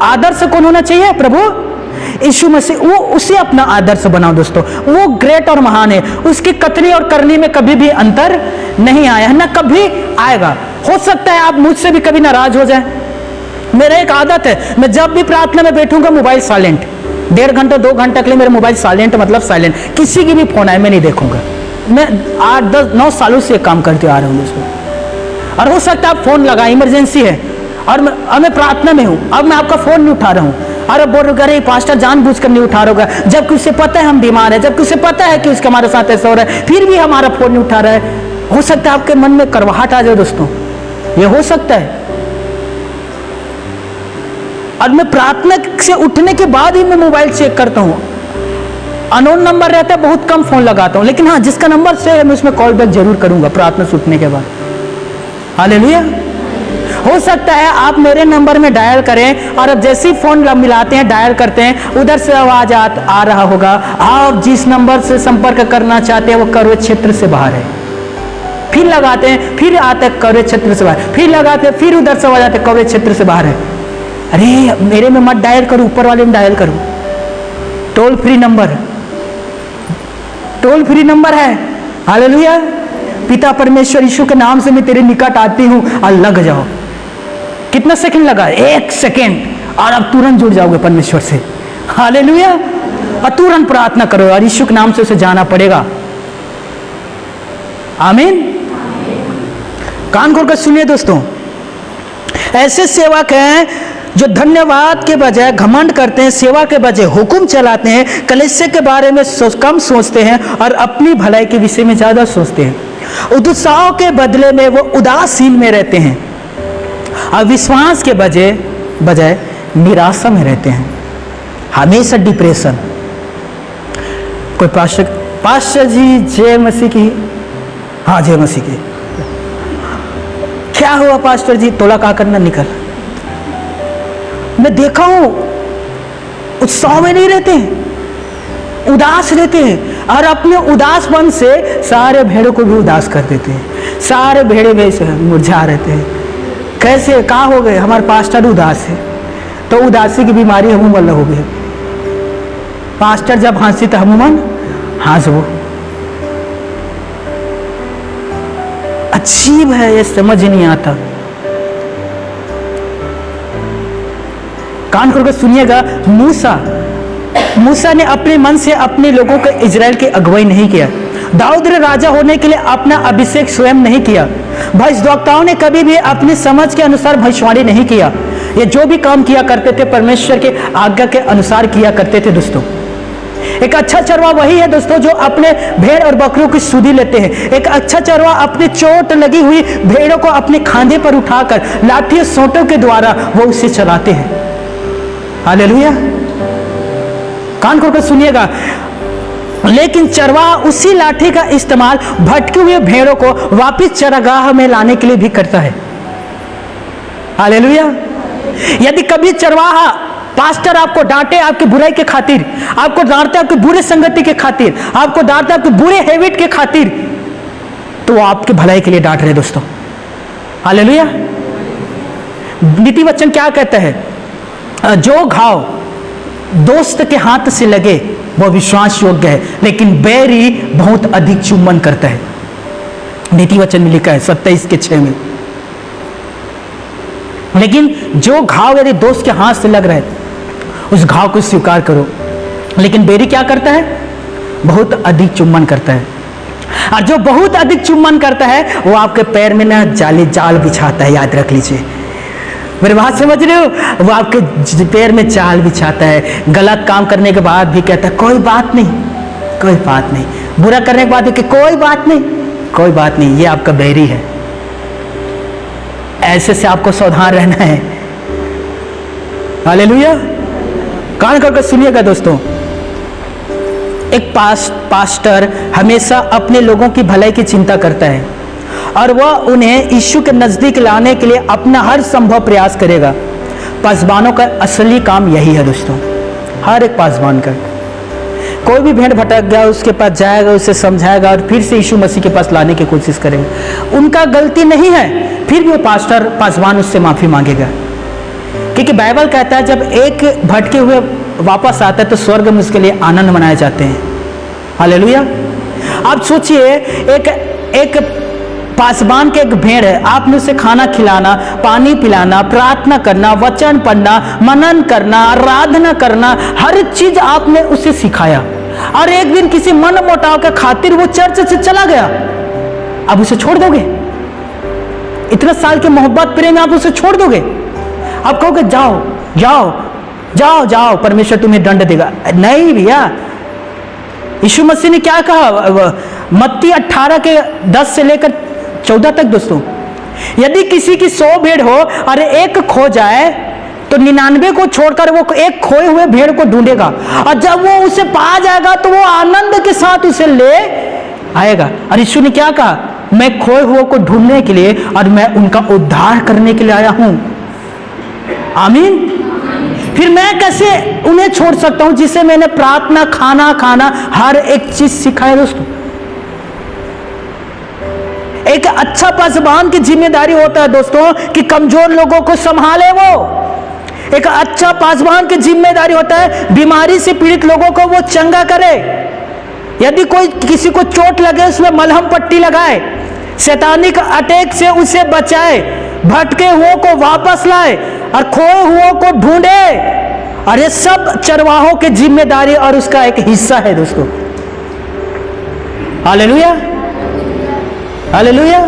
आदर्श कौन होना चाहिए? प्रभु यीशु मसीह। वो उसे अपना आदर्श बनाओ दोस्तों। वो ग्रेट और महान है, उसकी कथनी और करनी में कभी भी अंतर नहीं आया है, ना कभी आएगा। हो सकता है आप मुझसे भी कभी नाराज हो जाए। मेरा एक आदत है, मैं जब भी प्रार्थना में बैठूंगा मोबाइल साइलेंट, 1.5 घंटा 2 घंटा के लिए मेरा मोबाइल साइलेंट, मतलब साइलेंट। किसी की भी फोन आए मैं नहीं देखूंगा। मैं 8, 10, 9 सालों से काम करते आ रहा हूं दोस्तों। और हो सकता है आप फोन लगा, इमरजेंसी है और मैं प्रार्थना में हूं, अब मैं आपका फोन नहीं उठा रहा हूं, अरे बोल रहे पास्टर जानबूझकर नहीं उठा रहा होगा, जबकि उसे पता है हम बीमार है, जबकि उसे पता है कि उसके हमारे साथ ऐसा हो रहा है, फिर भी हमारा फोन नहीं उठा रहा है। हो सकता है आपके मन में करवाहट आ जाए दोस्तों, ये हो सकता है। और मैं प्रार्थना से उठने के बाद ही मैं मोबाइल चेक करता हूं। अननोन नंबर रहता है, बहुत कम फोन लगाता हूं, लेकिन हाँ जिसका नंबर से है मैं उसमें कॉल बैक जरूर करूंगा प्रार्थना से उठने के बाद। हालेलुया। हो सकता है आप मेरे नंबर में डायल करें और अब जैसे ही फोन मिलाते हैं, डायल करते हैं, उधर से आवाज आ रहा होगा, आप जिस नंबर से संपर्क करना चाहते हैं वो कवरेज क्षेत्र से बाहर है। फिर लगाते हैं, फिर आते हैं कवरेज क्षेत्र से बाहर, फिर लगाते हैं, फिर उधर से आवाज आते हैं कवरेज क्षेत्र से बाहर है। अरे मेरे में मत डायल करो, ऊपर वाले में डायल करो। टोल फ्री नंबर है। हालेलुया। पिता परमेश्वर यीशु के नाम से मैं तेरे निकट आती हूं और लग जाओ। कितना सेकंड लगा? 1 सेकंड, और अब तुरंत जुड़ जाओगे परमेश्वर से। हालेलुया। और तुरंत प्रार्थना करो और यीशु के नाम से उसे जाना पड़ेगा। आमीन। कान खोलकर सुनिए दोस्तों, ऐसे सेवक हैं जो धन्यवाद के बजाय घमंड करते हैं, सेवा के बजाय हुक्म चलाते हैं, कलीसिया के बारे में कम सोचते हैं और अपनी भलाई के विषय में ज्यादा सोचते हैं। उत्साह के बदले में वो उदासीन में रहते हैं और विश्वास के बजाय निराशा में रहते हैं, हमेशा डिप्रेशन। कोई पास्टर जी जय मसीह की। हाँ जय मसीह की। क्या हुआ पास्टर जी? तोला का करना निकल। मैं देखा हूं उत्साह में नहीं रहते हैं, उदास रहते हैं और अपने उदासपन से सारे भेड़ों को भी उदास कर देते हैं। सारे भेड़े वैसे मुरझा रहते हैं। कैसे? कहाँ हो गए? हमारे पास्टर उदास है, तो उदासी की बीमारी अमूमन हो गई। पास्टर जब हंसी तो अमूमन हंसबो। अजीब है, ये समझ नहीं आता। कान खोलकर सुनिएगा। मूसा ने अपने मन से अपने लोगों को इजराइल की अगुवाई नहीं किया। दाऊद ने राजा होने के लिए अपना अभिषेक स्वयं नहीं किया। भविष्यद्वक्ताओं ने कभी भी अपनी समझ के अनुसार भविष्यवाणी नहीं किया। ये जो भी काम किया करते थे परमेश्वर के आज्ञा के अनुसार किया करते थे दोस्तों। एक अच्छा चरवा वही है दोस्तों जो अपने भेड़ और बकरियों की सुधि लेते हैं। एक अच्छा चरवा अपने चोट लगी हुई भेड़ों को अपने खांधे पर उठाकर लाठी और सोंटों के द्वारा वो उसे चलाते हैं। हालेलुया। कान खोलकर सुनिएगा। लेकिन चरवाहा उसी लाठी का इस्तेमाल भटके हुए भेड़ों को वापस चरागाह में लाने के लिए भी करता है। हालेलुया। यदि कभी चरवाहा पास्टर आपको डांटे आपकी बुराई के खातिर, आपको डांटते आपकी बुरे संगति के खातिर, आपको डांटते आपके बुरे हैबिट के खातिर, तो वो आपके भलाई के लिए डांट रहे दोस्तों। हालेलुया। नीति वचन क्या कहता है? जो घाव दोस्त के हाथ से लगे वो विश्वास योग्य है, लेकिन बैरी बहुत अधिक चुम्बन करता है। नीति वचन में लिखा है 27:6 में। लेकिन जो घाव यदि दोस्त के हाथ से लग रहा है उस घाव को स्वीकार करो। लेकिन बैरी क्या करता है? बहुत अधिक चुम्बन करता है। और जो बहुत अधिक चुम्बन करता है वो आपके पैर में ना जाल बिछाता है। याद रख लीजिए, मेरी बात समझ रहे हो? वो आपके पैर में जाल बिछाता है। गलत काम करने के बाद भी कहता है कोई बात नहीं, कोई बात नहीं। बुरा करने के बाद भी कि कोई बात नहीं, कोई बात नहीं। ये आपका बैरी है। ऐसे से आपको सावधान रहना है। हालेलुया। कान करके सुनिएगा दोस्तों। एक पास्टर हमेशा अपने लोगों की भलाई की चिंता करता है और वह उन्हें यीशु के नजदीक लाने के लिए अपना हर संभव प्रयास करेगा। पासबानों का असली काम यही है दोस्तों। हर एक पासबान का, कोई भी भेड़ भटक गया उसके पास जाएगा, उसे समझाएगा और फिर से यीशु मसीह के पास लाने की कोशिश करेगा। उनका गलती नहीं है, फिर भी वो पासबान उससे माफी मांगेगा, क्योंकि बाइबल कहता है जब एक भटके हुए वापस आता है तो स्वर्ग में उसके लिए आनंद मनाए जाते हैं। हालेलुया। आप सोचिए, एक पासबान के एक भेड़ है, आपने उसे खाना खिलाना, पानी पिलाना, प्रार्थना करना, वचन पढ़ना, मनन करना, आराधना करना, हर चीज आपने उसे सिखाया। और एक दिन किसी मन मोटाव के खातिर वो चर्च से चला गया, अब उसे छोड़ दोगे? इतने साल की मोहब्बत प्रेम आप उसे छोड़ दोगे? आप कहोगे जाओ जाओ जाओ जाओ, परमेश्वर तुम्हें दंड देगा? नहीं भैया। यीशु मसीह ने क्या कहा? मत्ती 18:10 से लेकर 14 तक दोस्तों, यदि किसी की 100 भेड़ हो और एक खो जाए तो 99 को छोड़कर वो एक खोए हुए भेड़ को ढूंढेगा, और जब वो उसे पा जाएगा तो वो आनंद के साथ उसे ले आएगा। और यीशु ने क्या कहा? मैं खोए हुए को ढूंढने के लिए और मैं उनका उद्धार करने के लिए आया हूं। आमीन। फिर मैं कैसे उन्हें छोड़ सकता हूं जिसे मैंने प्रार्थना, खाना हर एक चीज सिखाया दोस्तों। एक अच्छा पासबान की जिम्मेदारी होता है दोस्तों कि कमजोर लोगों को संभाले। वो एक अच्छा पासबान की जिम्मेदारी होता है बीमारी से पीड़ित लोगों को वो चंगा करे। यदि कोई किसी को चोट लगे उसमें मलहम पट्टी लगाए, शैतानिक अटैक से उसे बचाए, भटके हुओं को वापस लाए और खोए हुओं को ढूंढे। और ये सब चरवाहों की जिम्मेदारी और उसका एक हिस्सा है दोस्तों। Hallelujah, hallelujah.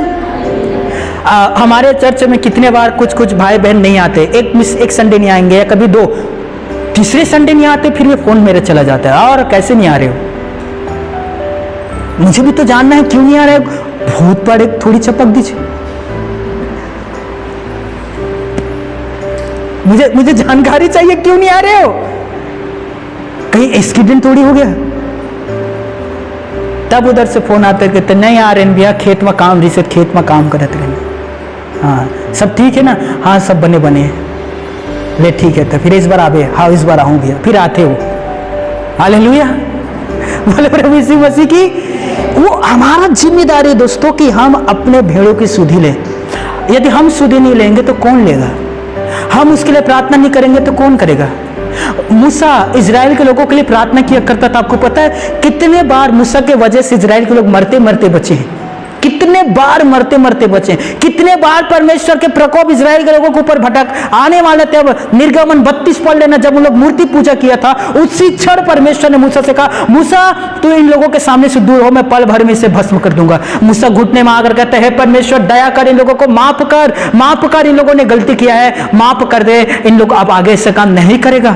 हमारे चर्च में कितने बार कुछ भाई बहन नहीं आते, एक संडे नहीं आएंगे या कभी 2, तीसरे संडे नहीं आते, फिर भी फोन मेरे चला जाता है और कैसे नहीं आ रहे हो? मुझे भी तो जानना है क्यों नहीं आ रहे हो। भूत पड़े थोड़ी चपक दीजिए, मुझे जानकारी चाहिए क्यों नहीं आ रहे हो। कहीं एक्सीडेंट थोड़ी हो गया? तब उधर से फोन आते कहते नहीं आ रहे भैया, खेत में काम रिसेट, खेत में काम करते रहने। हाँ सब ठीक है ना? हाँ सब बने हैं। ले ठीक है, तो फिर इस बार आवे? हाँ इस बार आऊं भैया। फिर आते हो। हालेलुया, बोले प्रभु यीशु मसीह की। वो हमारा जिम्मेदारी दोस्तों कि हम अपने भेड़ों की सुधि लें। यदि हम सुधि नहीं लेंगे तो कौन लेगा? हम उसके लिए प्रार्थना नहीं करेंगे तो कौन करेगा? मूसा इजराइल के लोगों के लिए प्रार्थना किया करता था। आपको पता है कितने बार मूसा के वजह से इजराइल के लोग मरते मरते बचे हैं? कितने बार मरते मरते बचे? कितने बार परमेश्वर के प्रकोप इजराइल के लोगों के ऊपर भटक आने वाले थे? अब निर्गमन 32 पढ़ लेना, जब उन लोग मूर्ति पूजा किया था उसी क्षण परमेश्वर ने मूसा से कहा, मूसा तू इन लोगों के सामने से दूर हो, मैं पल भर में इसे भस्म कर दूंगा। मूसा घुटने में आकर कहते हैं परमेश्वर दया कर, इन लोगों को माफ कर, इन लोगों ने गलती किया है, माफ कर दे, इन लोग अब आगे से काम नहीं करेगा।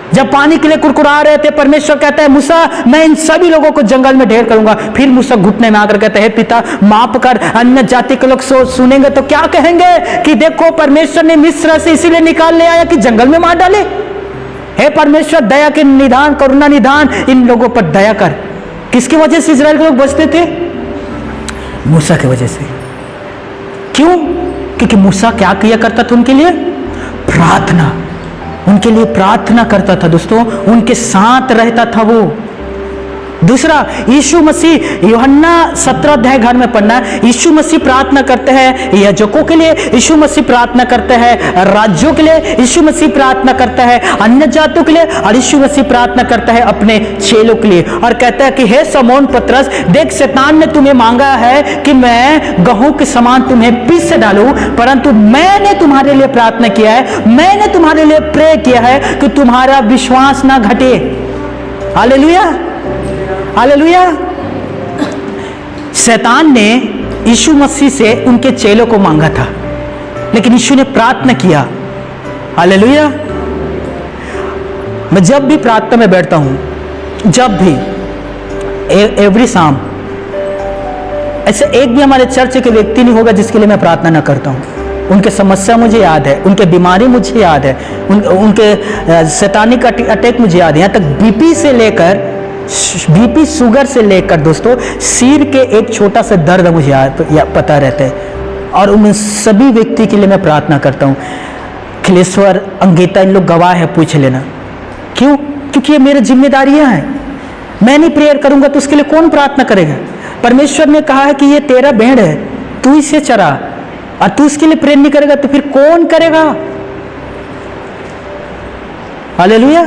जब पानी के लिए कुरकुरा रहे थे परमेश्वर कहता है मूसा मैं इन सभी लोगों को जंगल में ढेर करूंगा। फिर मूसा घुटने में आकर कहते हैं पिता माफ कर, अन्य जाति के लोग सुनेंगे तो क्या कहेंगे कि देखो परमेश्वर ने मिस्र से इसीलिए निकाल ले आया कि जंगल में मार डाले। हे परमेश्वर दया के निधान, करुणा निधान, इन लोगों पर दया कर। किसकी वजह से इजराइल के लोग बचते थे? मूसा की वजह से। क्यों? क्योंकि मूसा क्या किया करता था उनके लिए? प्रार्थना, उनके लिए प्रार्थना करता था दोस्तों, उनके साथ रहता था वो। दूसरा, यीशु मसीह, यूहन्ना 17 अध्याय घर में पढ़ना, यीशु मसीह प्रार्थना करते हैं याजकों के लिए, यीशु मसीह प्रार्थना करते हैं राज्यों के लिए, यीशु मसीह प्रार्थना करता है अन्य जातियों के लिए, और यीशु मसीह प्रार्थना करता है अपने चेलों के लिए, और कहता है कि हे शमौन पतरस, देख शैतान ने तुम्हें मांगा है कि मैं गेहूं के समान तुम्हें पीस से डालूं, परंतु मैंने तुम्हारे लिए प्रार्थना किया है, मैंने तुम्हारे लिए प्रे किया है कि तुम्हारा विश्वास ना घटे। Hallelujah, hallelujah. शैतान ने यीशु मसीह से उनके चेलों को मांगा था, लेकिन यीशु ने प्रार्थना किया। हालेलुया। मैं जब भी प्रार्थना में बैठता हूं, जब भी एवरी शाम, ऐसे एक भी हमारे चर्च के व्यक्ति नहीं होगा जिसके लिए मैं प्रार्थना ना करता हूं। उनके समस्या मुझे याद है, उनके बीमारी मुझे याद है, उनके शैतानी का अटैक मुझे याद है। यहाँ तक बीपी से लेकर, बीपी शुगर से लेकर दोस्तों, सिर के एक छोटा सा दर्द मुझे पता रहता है, और उन सभी व्यक्ति के लिए मैं प्रार्थना करता हूँ। खिलेश्वर, अंगीता, इन लोग गवाह है, पूछ लेना। क्यों? क्योंकि ये मेरी जिम्मेदारियां हैं। मैं नहीं प्रेयर करूंगा तो उसके लिए कौन प्रार्थना करेगा? परमेश्वर ने कहा है कि ये तेरा भेड़ है, तू इसे चरा, और तू उसके लिए प्रेयर नहीं करेगा तो फिर कौन करेगा? हालेलुया।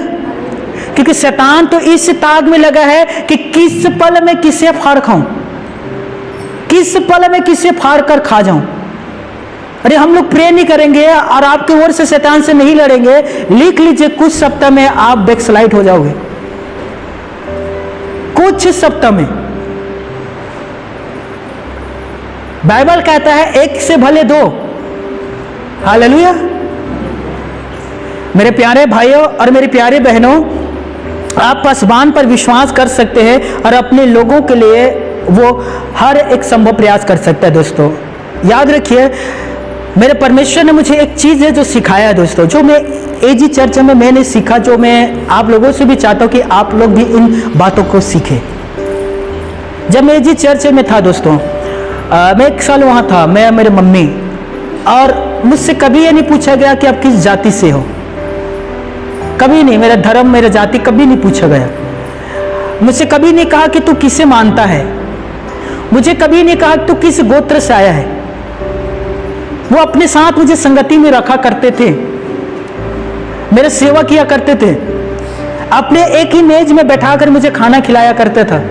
क्योंकि शैतान तो इस ताक में लगा है कि किस पल में किसे फाड़ खाऊं, किस पल में किसे फाड़ कर खा जाऊं। अरे हम लोग प्रे नहीं करेंगे और आपके ओर से शैतान से नहीं लड़ेंगे, लिख लीजिए कुछ सप्ताह में आप बैकस्लाइड हो जाओगे, कुछ सप्ताह में। बाइबल कहता है एक से भले दो। हालेलुया। मेरे प्यारे भाइयों और मेरी प्यारी बहनों, आप पासवान पर विश्वास कर सकते हैं और अपने लोगों के लिए वो हर एक संभव प्रयास कर सकता है। दोस्तों याद रखिए, मेरे परमेश्वर ने मुझे एक चीज़ है जो सिखाया है दोस्तों, जो मैं एजी चर्च में मैंने सीखा, जो मैं आप लोगों से भी चाहता हूँ कि आप लोग भी इन बातों को सीखें। जब मैं एजी चर्च में था दोस्तों, मैं 1 साल वहाँ था, मैं, मेरे मम्मी, और मुझसे कभी ये नहीं पूछा गया कि आप किस जाति से हो, कभी नहीं। मेरा धर्म, मेरा जाति कभी नहीं पूछा गया। मुझसे कभी नहीं कहा कि तू किसे मानता है, मुझे कभी नहीं कहा तू किस गोत्र से आया है। वो अपने साथ मुझे संगति में रखा करते थे, मेरे सेवा किया करते थे, अपने एक ही मेज में बैठाकर मुझे खाना खिलाया करते था।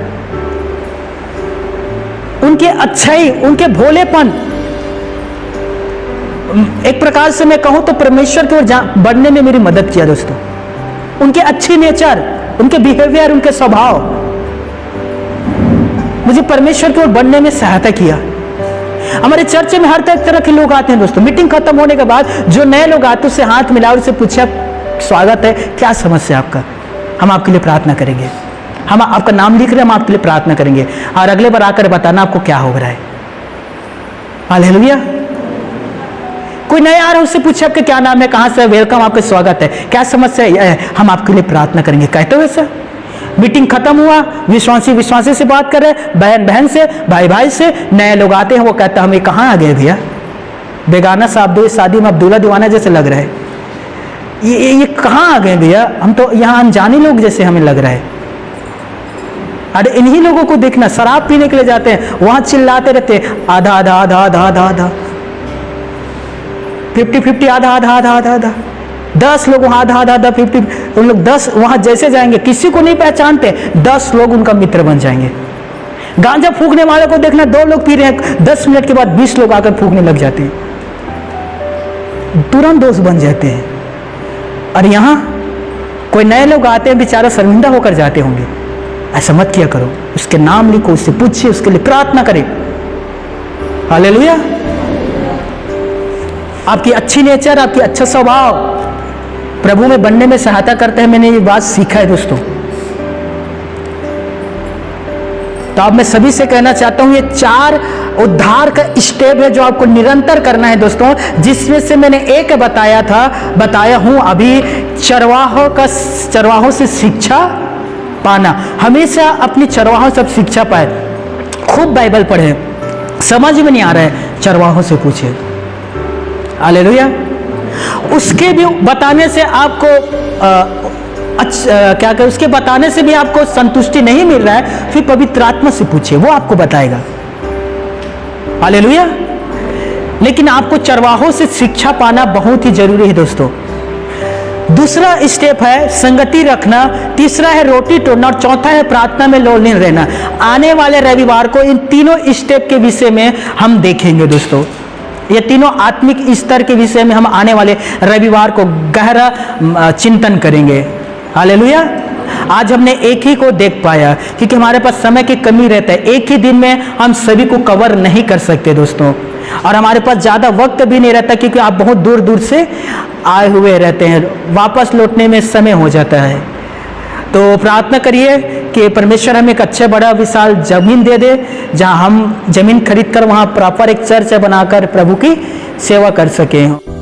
उनके अच्छाई, उनके भोलेपन, एक प्रकार से मैं कहूं तो परमेश्वर की ओर बढ़ने में मेरी मदद किया दोस्तों। उनके अच्छी नेचर, उनके बिहेवियर, उनके स्वभाव मुझे परमेश्वर की ओर बढ़ने में सहायता किया। हमारे चर्च में हर तरह के लोग आते हैं दोस्तों। मीटिंग खत्म होने के बाद जो नए लोग आते हैं उससे हाथ मिला और उससे पूछा, स्वागत है, क्या समस्या है आपका, हम आपके लिए प्रार्थना करेंगे, हम आपका नाम लिख रहे हैं, हम आपके लिए प्रार्थना करेंगे, और अगले बार आकर बताना आपको क्या हो रहा है। हालेलुया। कोई नया आ रहा है, उससे पूछे आपके क्या नाम है, कहाँ से, वेलकम, आपका स्वागत है, क्या समस्या है, हम आपके लिए प्रार्थना करेंगे, कहते हुए सर। मीटिंग खत्म हुआ, विश्वासी विश्वासी से बात कर रहे, बहन बहन से, भाई भाई से। नए लोग आते हैं, वो कहता है हम ये कहाँ आ गए भैया, बेगाना साहब शादी में अब्दुल्ला दीवाना जैसे लग रहा है, ये कहाँ आ गए भैया, हम तो यहाँ अनजाने लोग जैसे हमें लग रहा है। अरे इन्हीं लोगों को देखना, शराब पीने के लिए जाते हैं, वहां चिल्लाते रहते, आधा आधा आधा आधा आधा आधा, 50-50, आधा आधा आधा आधा आधा, 10 लोग वहां आधा आधा आधा 50, उन लोग 10 वहां जैसे जाएंगे, किसी को नहीं पहचानते, 10 लोग उनका मित्र बन जाएंगे। गांजा फूकने वाले को देखना, 2 लोग पी रहे हैं, 10 मिनट के बाद 20 लोग आकर फूकने लग जाते हैं, तुरंत दोस्त बन जाते हैं। और यहां कोई नए लोग आते हैं, बेचारा शर्मिंदा होकर जाते होंगे। ऐसा मत किया करो, उसके नाम लिखो, उससे पूछिए, उसके लिए प्रार्थना करें। हालेलुया। आपकी अच्छी नेचर, आपकी अच्छा स्वभाव प्रभु में बनने में सहायता करते हैं। मैंने ये बात सीखा है दोस्तों। तो अब मैं सभी से कहना चाहता हूं, ये 4 उद्धार का स्टेप है जो आपको निरंतर करना है दोस्तों, जिसमें से मैंने एक बताया हूं अभी, चरवाहों से शिक्षा पाना। हमेशा अपनी चरवाहों से शिक्षा पाए। खूब बाइबल पढ़े, समझ में नहीं आ रहा है, चरवाहों से पूछे। हालेलुया। उसके भी बताने से आपको अच्छा क्या कहें, उसके बताने से भी आपको संतुष्टि नहीं मिल रहा है, फिर पवित्र आत्मा से पूछिए, वो आपको बताएगा। हालेलुया। लेकिन आपको चरवाहों से शिक्षा पाना बहुत ही जरूरी है दोस्तों। दूसरा स्टेप है संगति रखना, तीसरा है रोटी तोड़ना और चौथा है प्रार्थना में लीन रहना। आने वाले रविवार को इन तीनों स्टेप के विषय में हम देखेंगे दोस्तों। ये तीनों आत्मिक स्तर के विषय में हम आने वाले रविवार को गहरा चिंतन करेंगे। हालेलुया। आज हमने एक ही को देख पाया क्योंकि हमारे पास समय की कमी रहता है, एक ही दिन में हम सभी को कवर नहीं कर सकते दोस्तों, और हमारे पास ज़्यादा वक्त भी नहीं रहता क्योंकि आप बहुत दूर दूर से आए हुए रहते हैं, वापस लौटने में समय हो जाता है। तो प्रार्थना करिए कि परमेश्वर हमें एक अच्छे बड़ा विशाल जमीन दे दे, जहां हम जमीन खरीद कर वहां प्रॉपर एक चर्च बनाकर प्रभु की सेवा कर सकें।